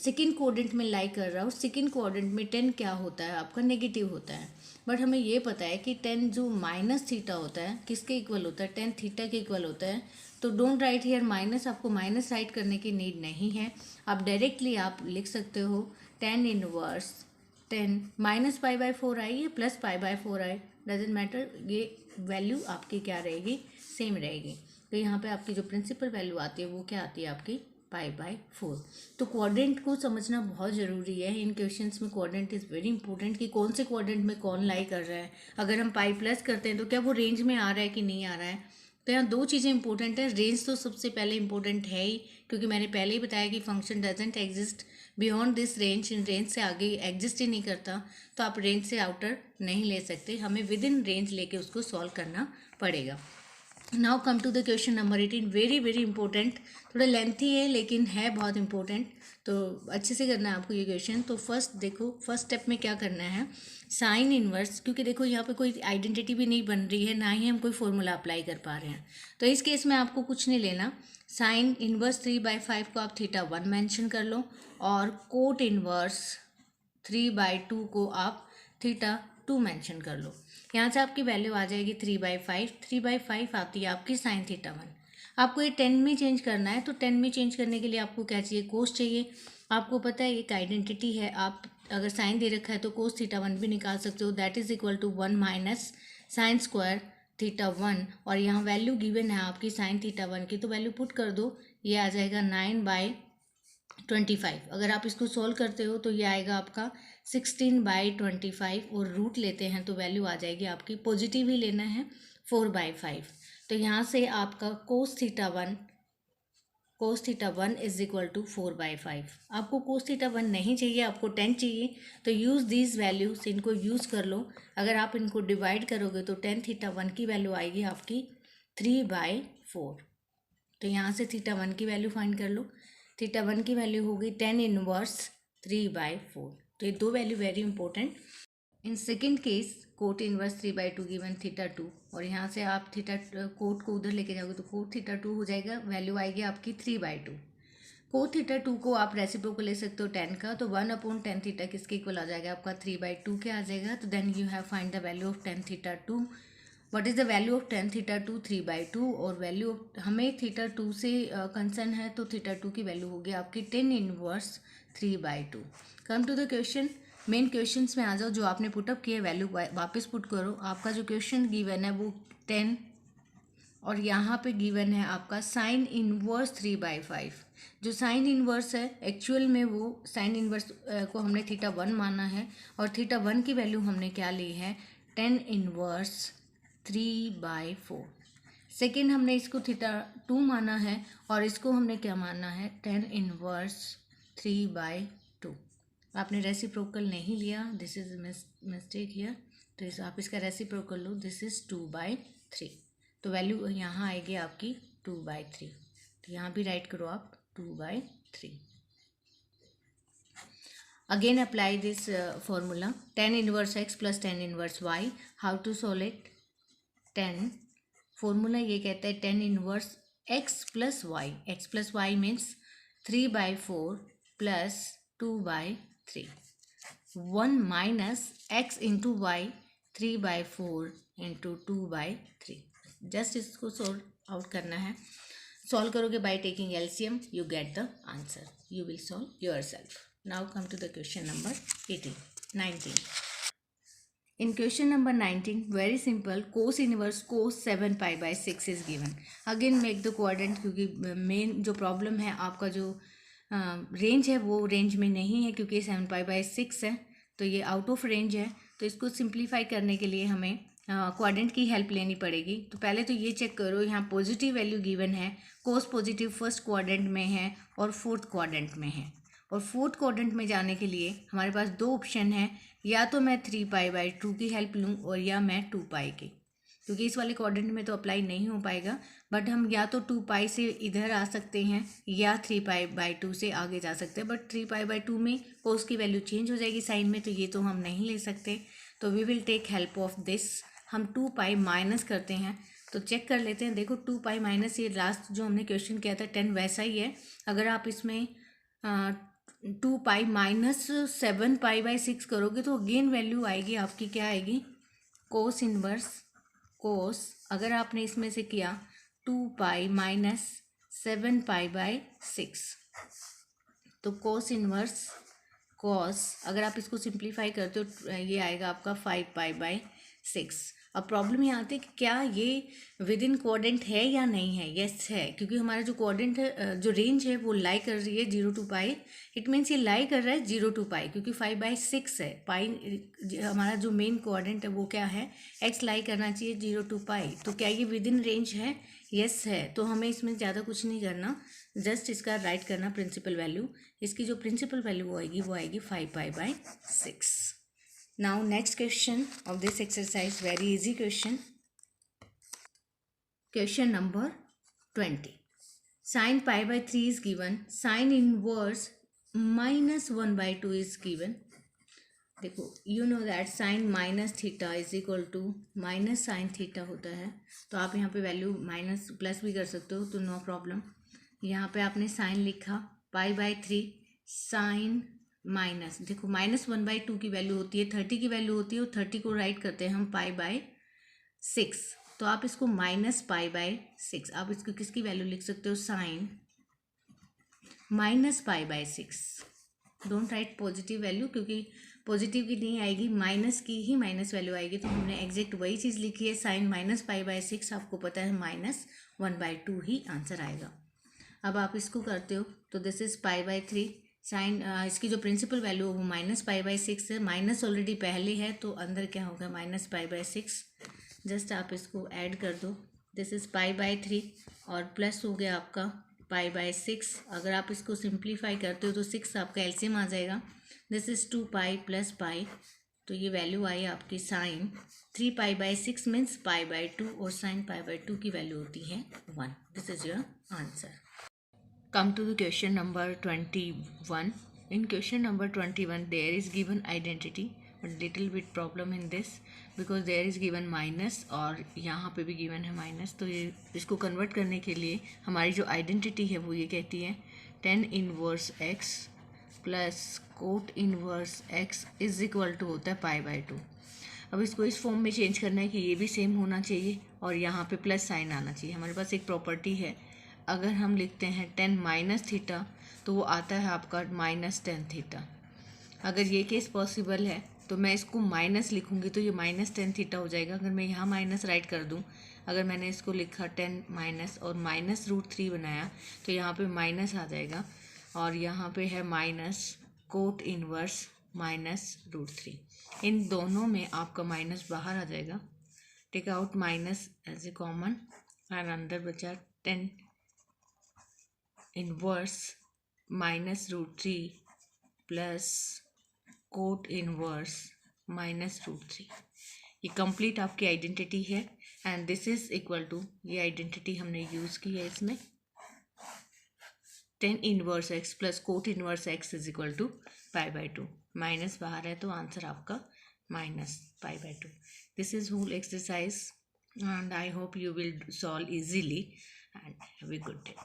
सेकेंड कोऑर्डिनेट में लाई कर रहा है, और सेकेंड कोऑर्डिनेट में 10 क्या होता है, आपका नेगेटिव होता है. बट हमें ये पता है कि 10 जो माइनस थीटा होता है किसके इक्वल होता है, 10 थीटा के इक्वल होता है. तो डोंट राइट हियर माइनस, आपको माइनस राइट करने की नीड नहीं है. आप डायरेक्टली आप लिख सकते हो 10 इनवर्स 10 -π/4 आई या +π/4 आई, डजेंट मैटर, ये वैल्यू आपकी क्या रहेगी, सेम रहेगी. तो यहाँ पे आपकी जो प्रिंसिपल वैल्यू आती है वो क्या आती है, आपकी π/4. तो क्वाड्रेंट को समझना बहुत ज़रूरी है इन क्वेश्चंस में. क्वाड्रेंट इज़ वेरी इंपॉर्टेंट कि कौन से क्वाड्रेंट में कौन लाई कर रहा है. अगर हम पाई प्लस करते हैं तो क्या वो रेंज में आ रहा है कि नहीं आ रहा है. तो यहाँ दो चीज़ें इंपॉर्टेंट है. रेंज तो सबसे पहले इंपॉर्टेंट है ही, क्योंकि मैंने पहले ही बताया कि function doesn't exist beyond this range, in range से आगे एग्जिस्ट ही नहीं करता. तो आप रेंज से आउटर नहीं ले सकते, हमें विद इन रेंज लेके उसको सॉल्व करना पड़ेगा. Now come to the question number 18. Very very important, थोड़ा लेंथी है लेकिन है बहुत इंपॉर्टेंट, तो अच्छे से करना है आपको ये क्वेश्चन. तो फर्स्ट देखो, फर्स्ट स्टेप में क्या करना है, साइन इनवर्स, क्योंकि देखो यहाँ पे कोई आइडेंटिटी भी नहीं बन रही है, ना ही हम कोई फॉर्मूला अप्लाई कर पा रहे हैं. तो इस केस में आपको कुछ नहीं लेना. साइन इनवर्स 3/5 को आप θ1 मेंशन कर लो, और कोट इनवर्स 3/2 को आप θ2 मेंशन कर लो. यहाँ से आपकी वैल्यू आ जाएगी 3/5. 3/5 आती है आपकी साइन θ1. आपको ये 10 में चेंज करना है, तो 10 में चेंज करने के लिए आपको क्या चाहिए, कोस चाहिए. आपको पता है एक आइडेंटिटी है, आप अगर साइन दे रखा है तो कोस θ1 भी निकाल सकते हो, that is equal to 1 minus sine square θ1. और यहाँ वैल्यू गिवन है आपकी साइन θ1 की, तो वैल्यू पुट कर दो, ये आ जाएगा 9/25. अगर आप इसको सॉल्व करते हो तो ये आएगा आपका 16/25, और रूट लेते हैं तो वैल्यू आ जाएगी आपकी, पॉजिटिव ही लेना है, 4/5. तो यहाँ से आपका कोस θ1 इज इक्वल टू 4/5. आपको कोस θ1 नहीं चाहिए, आपको 10 चाहिए, तो यूज़ दीज वैल्यूज, इनको यूज़ कर लो. अगर आप इनको डिवाइड करोगे तो 10 θ1 की वैल्यू आएगी आपकी 3/4. तो यहाँ से θ1 की वैल्यू फाइंड कर लो. θ1 की वैल्यू होगी 10 इनवर्स 3/4. तो ये दो value very important. In second case cot inverse 3/2 given θ2, और यहाँ से आप कोट को उधर लेके जाओगे तो कोट θ2 हो जाएगा, वैल्यू आएगी आपकी 3/2. कोट θ2 को आप रेसिप्रोकल ले सकते हो 10 का, तो 1/10 किसके इक्वल आ जाएगा, आपका 3/2 के आ जाएगा. तो then you have find the value of 10θ2. What is the value of 10θ2, 3/2, और वैल्यू हमें θ2 से कंसर्न है, तो θ2 की वैल्यू होगी आपकी 10 inverse 3/2. Come to the question. Main questions में आ जाओ, जो आपने पुटअप किए वैल्यू वापस पुट करो. आपका जो क्वेश्चन गिवन है वो 10, और यहाँ पे गिवन है आपका साइन इनवर्स 3/5. जो साइन इनवर्स है एक्चुअल में वो साइन इनवर्स को हमने θ1 माना है, और θ1 की वैल्यू हमने क्या ली है, 10 इनवर्स 3/4. सेकेंड हमने इसको θ2 माना है, और इसको हमने क्या माना है, 10 इनवर्स 3/2. आपने रेसिप्रोकल नहीं लिया, दिस इज मिस्टेक हियर. तो आप इसका रेसिप्रोकल लो, दिस इज 2/3. तो वैल्यू यहाँ आएगी आपकी 2/3. तो यहाँ भी राइट करो आप 2/3. Again apply this formula, 10 inverse x plus 10 inverse y. How to solve it. 10 formula ये कहता है 10 inverse x plus y. x plus y means 3/4 plus 2/3. 1 minus x into y, 3/4 into 2/3. Just इसको सॉल्व आउट करना है. Solve करोगे by taking LCM, you get the answer. You will solve yourself. Now come to the question number 18. 19. In question number 19, very simple, cos inverse cos 7 pi by 6 is given. Again make the quadrant, क्योंकि main जो problem है आपका जो range है वो range में नहीं है, क्योंकि 7 पाई बाई 6 है तो ये आउट ऑफ रेंज है। तो इसको सिंप्लीफाई करने के लिए हमें क्वाड्रेंट की हेल्प लेनी पड़ेगी। तो पहले तो ये चेक करो, यहाँ पॉजिटिव वैल्यू गिवन है, कोस पॉजिटिव फर्स्ट क्वाड्रेंट में है और फोर्थ क्वाड्रेंट में है। और फोर्थ क्वाड्रेंट में जाने के लिए हमारे पास दो ऑप्शन है, या तो मैं 3 पाई बाई 2 की हेल्प लूँ और या मैं 2 पाई की, क्योंकि इस वाले क्वाड्रेंट में तो अप्लाई नहीं हो पाएगा। बट हम या तो 2 पाई से इधर आ सकते हैं या 3 पाई बाई 2 से आगे जा सकते हैं। बट 3 पाई बाई 2 में कोस की वैल्यू चेंज हो जाएगी साइन में, तो ये तो हम नहीं ले सकते। तो we will take help of this. हम 2 पाई माइनस करते हैं, तो चेक कर लेते हैं। देखो 2 पाई माइनस, ये लास्ट जो हमने क्वेश्चन किया था 10 वैसा ही है। अगर आप इसमें 2 पाई माइनस 7 पाई बाई 6 करोगे तो अगेन वैल्यू आएगी आपकी, क्या आएगी, कोस इनवर्स कोस। अगर आपने इसमें से किया 2 पाई माइनस 7 पाई बाई 6, तो कोस इनवर्स कॉस, अगर आप इसको सिंप्लीफाई करते हो ये आएगा आपका 5 पाई बाई 6। अब प्रॉब्लम ये आती है कि क्या ये विद इन क्वाड्रेंट है या नहीं है। यस है, क्योंकि हमारा जो क्वाड्रेंट है, जो रेंज है वो लाई कर रही है 0 to पाई। इट मीन्स ये लाई कर रहा है 0 to पाई, क्योंकि 5 बाई 6 है। पाई हमारा जो मेन क्वाड्रेंट है वो क्या है, एक्स लाई करना चाहिए 0 to पाई। तो क्या ये विद इन रेंज है? यस है। तो हमें इसमें ज़्यादा कुछ नहीं करना, जस्ट इसका राइट करना प्रिंसिपल वैल्यू। इसकी जो प्रिंसिपल वैल्यू वो आएगी 5 pi by 6। Now next question of this exercise, very easy question, question number 20। Sine pi by 3 is given, sine inverse minus 1 by 2 is given. देखो you know that sine minus theta is equal to minus sine theta होता है। तो आप यहाँ पे value minus plus भी कर सकते हो, तो नो प्रॉब्लम। यहाँ पे आपने साइन लिखा पाई बाई 3 साइन माइनस, देखो माइनस 1 बाई 2 की वैल्यू होती है, 30 की वैल्यू होती है, और 30 को राइट करते हैं हम पाई बाई 6। तो आप इसको माइनस पाई बाई 6, आप इसको किसकी वैल्यू लिख सकते हो, sine minus pi by 6। Don't write positive value, क्योंकि पॉजिटिव की नहीं आएगी, माइनस की ही माइनस वैल्यू आएगी। तो हमने एग्जैक्ट वही चीज़ लिखी है, साइन माइनस पाई बाई 6, आपको पता है माइनस 1 बाई 2 ही आंसर आएगा। अब आप इसको करते हो तो this is pi by 3, sine इसकी जो प्रिंसिपल वैल्यू है वो माइनस पाई बाई 6 है। माइनस ऑलरेडी पहले है तो अंदर क्या होगा, माइनस पाई बाई 6। जस्ट आप इसको ऐड कर दो, दिस इज पाई बाई 3 और प्लस हो गया आपका पाई बाई 6। अगर आप इसको सिंप्लीफाई करते हो तो 6 आपका एलसीएम आ जाएगा। This is 2 pi plus pi, तो ये वैल्यू आई आपकी sine 3 pi by 6 means pi by 2, और साइन पाई बाई 2 की वैल्यू होती है 1। This is your answer. Come to the question number 21. In question number 21, there is given identity, but little bit problem in this because there is given minus और यहाँ पे भी given है minus। तो ये इसको convert करने के लिए हमारी जो identity है वो ये कहती है tan inverse x plus cot inverse x is equal to होता है पाई बाई 2। अब इसको इस फॉर्म में चेंज करना है कि ये भी सेम होना चाहिए और यहाँ पे प्लस साइन आना चाहिए। हमारे पास एक प्रॉपर्टी है, अगर हम लिखते हैं टेन माइनस थीटा तो वो आता है आपका माइनस टेन थीटा। अगर ये केस पॉसिबल है तो मैं इसको माइनस लिखूंगी तो ये माइनस टेन थीटा हो जाएगा। अगर मैं यहाँ माइनस राइट कर दूँ, अगर मैंने इसको लिखा टेन माइनस और माइनस रूट 3 बनाया तो यहाँ पे माइनस आ जाएगा, और यहाँ पे है minus cot inverse minus root 3। इन दोनों में आपका माइनस बाहर आ जाएगा, take out minus as a common, और अंदर बचा tan inverse minus root 3 plus cot inverse minus root 3। ये कंप्लीट आपकी आइडेंटिटी है and this is equal to, ये आइडेंटिटी हमने यूज़ की है इसमें, tan inverse x plus cot inverse x is equal to pi by 2। Minus बाहर है तो आंसर आपका minus pi by 2। This is whole exercise and I hope you will solve easily and have a good day.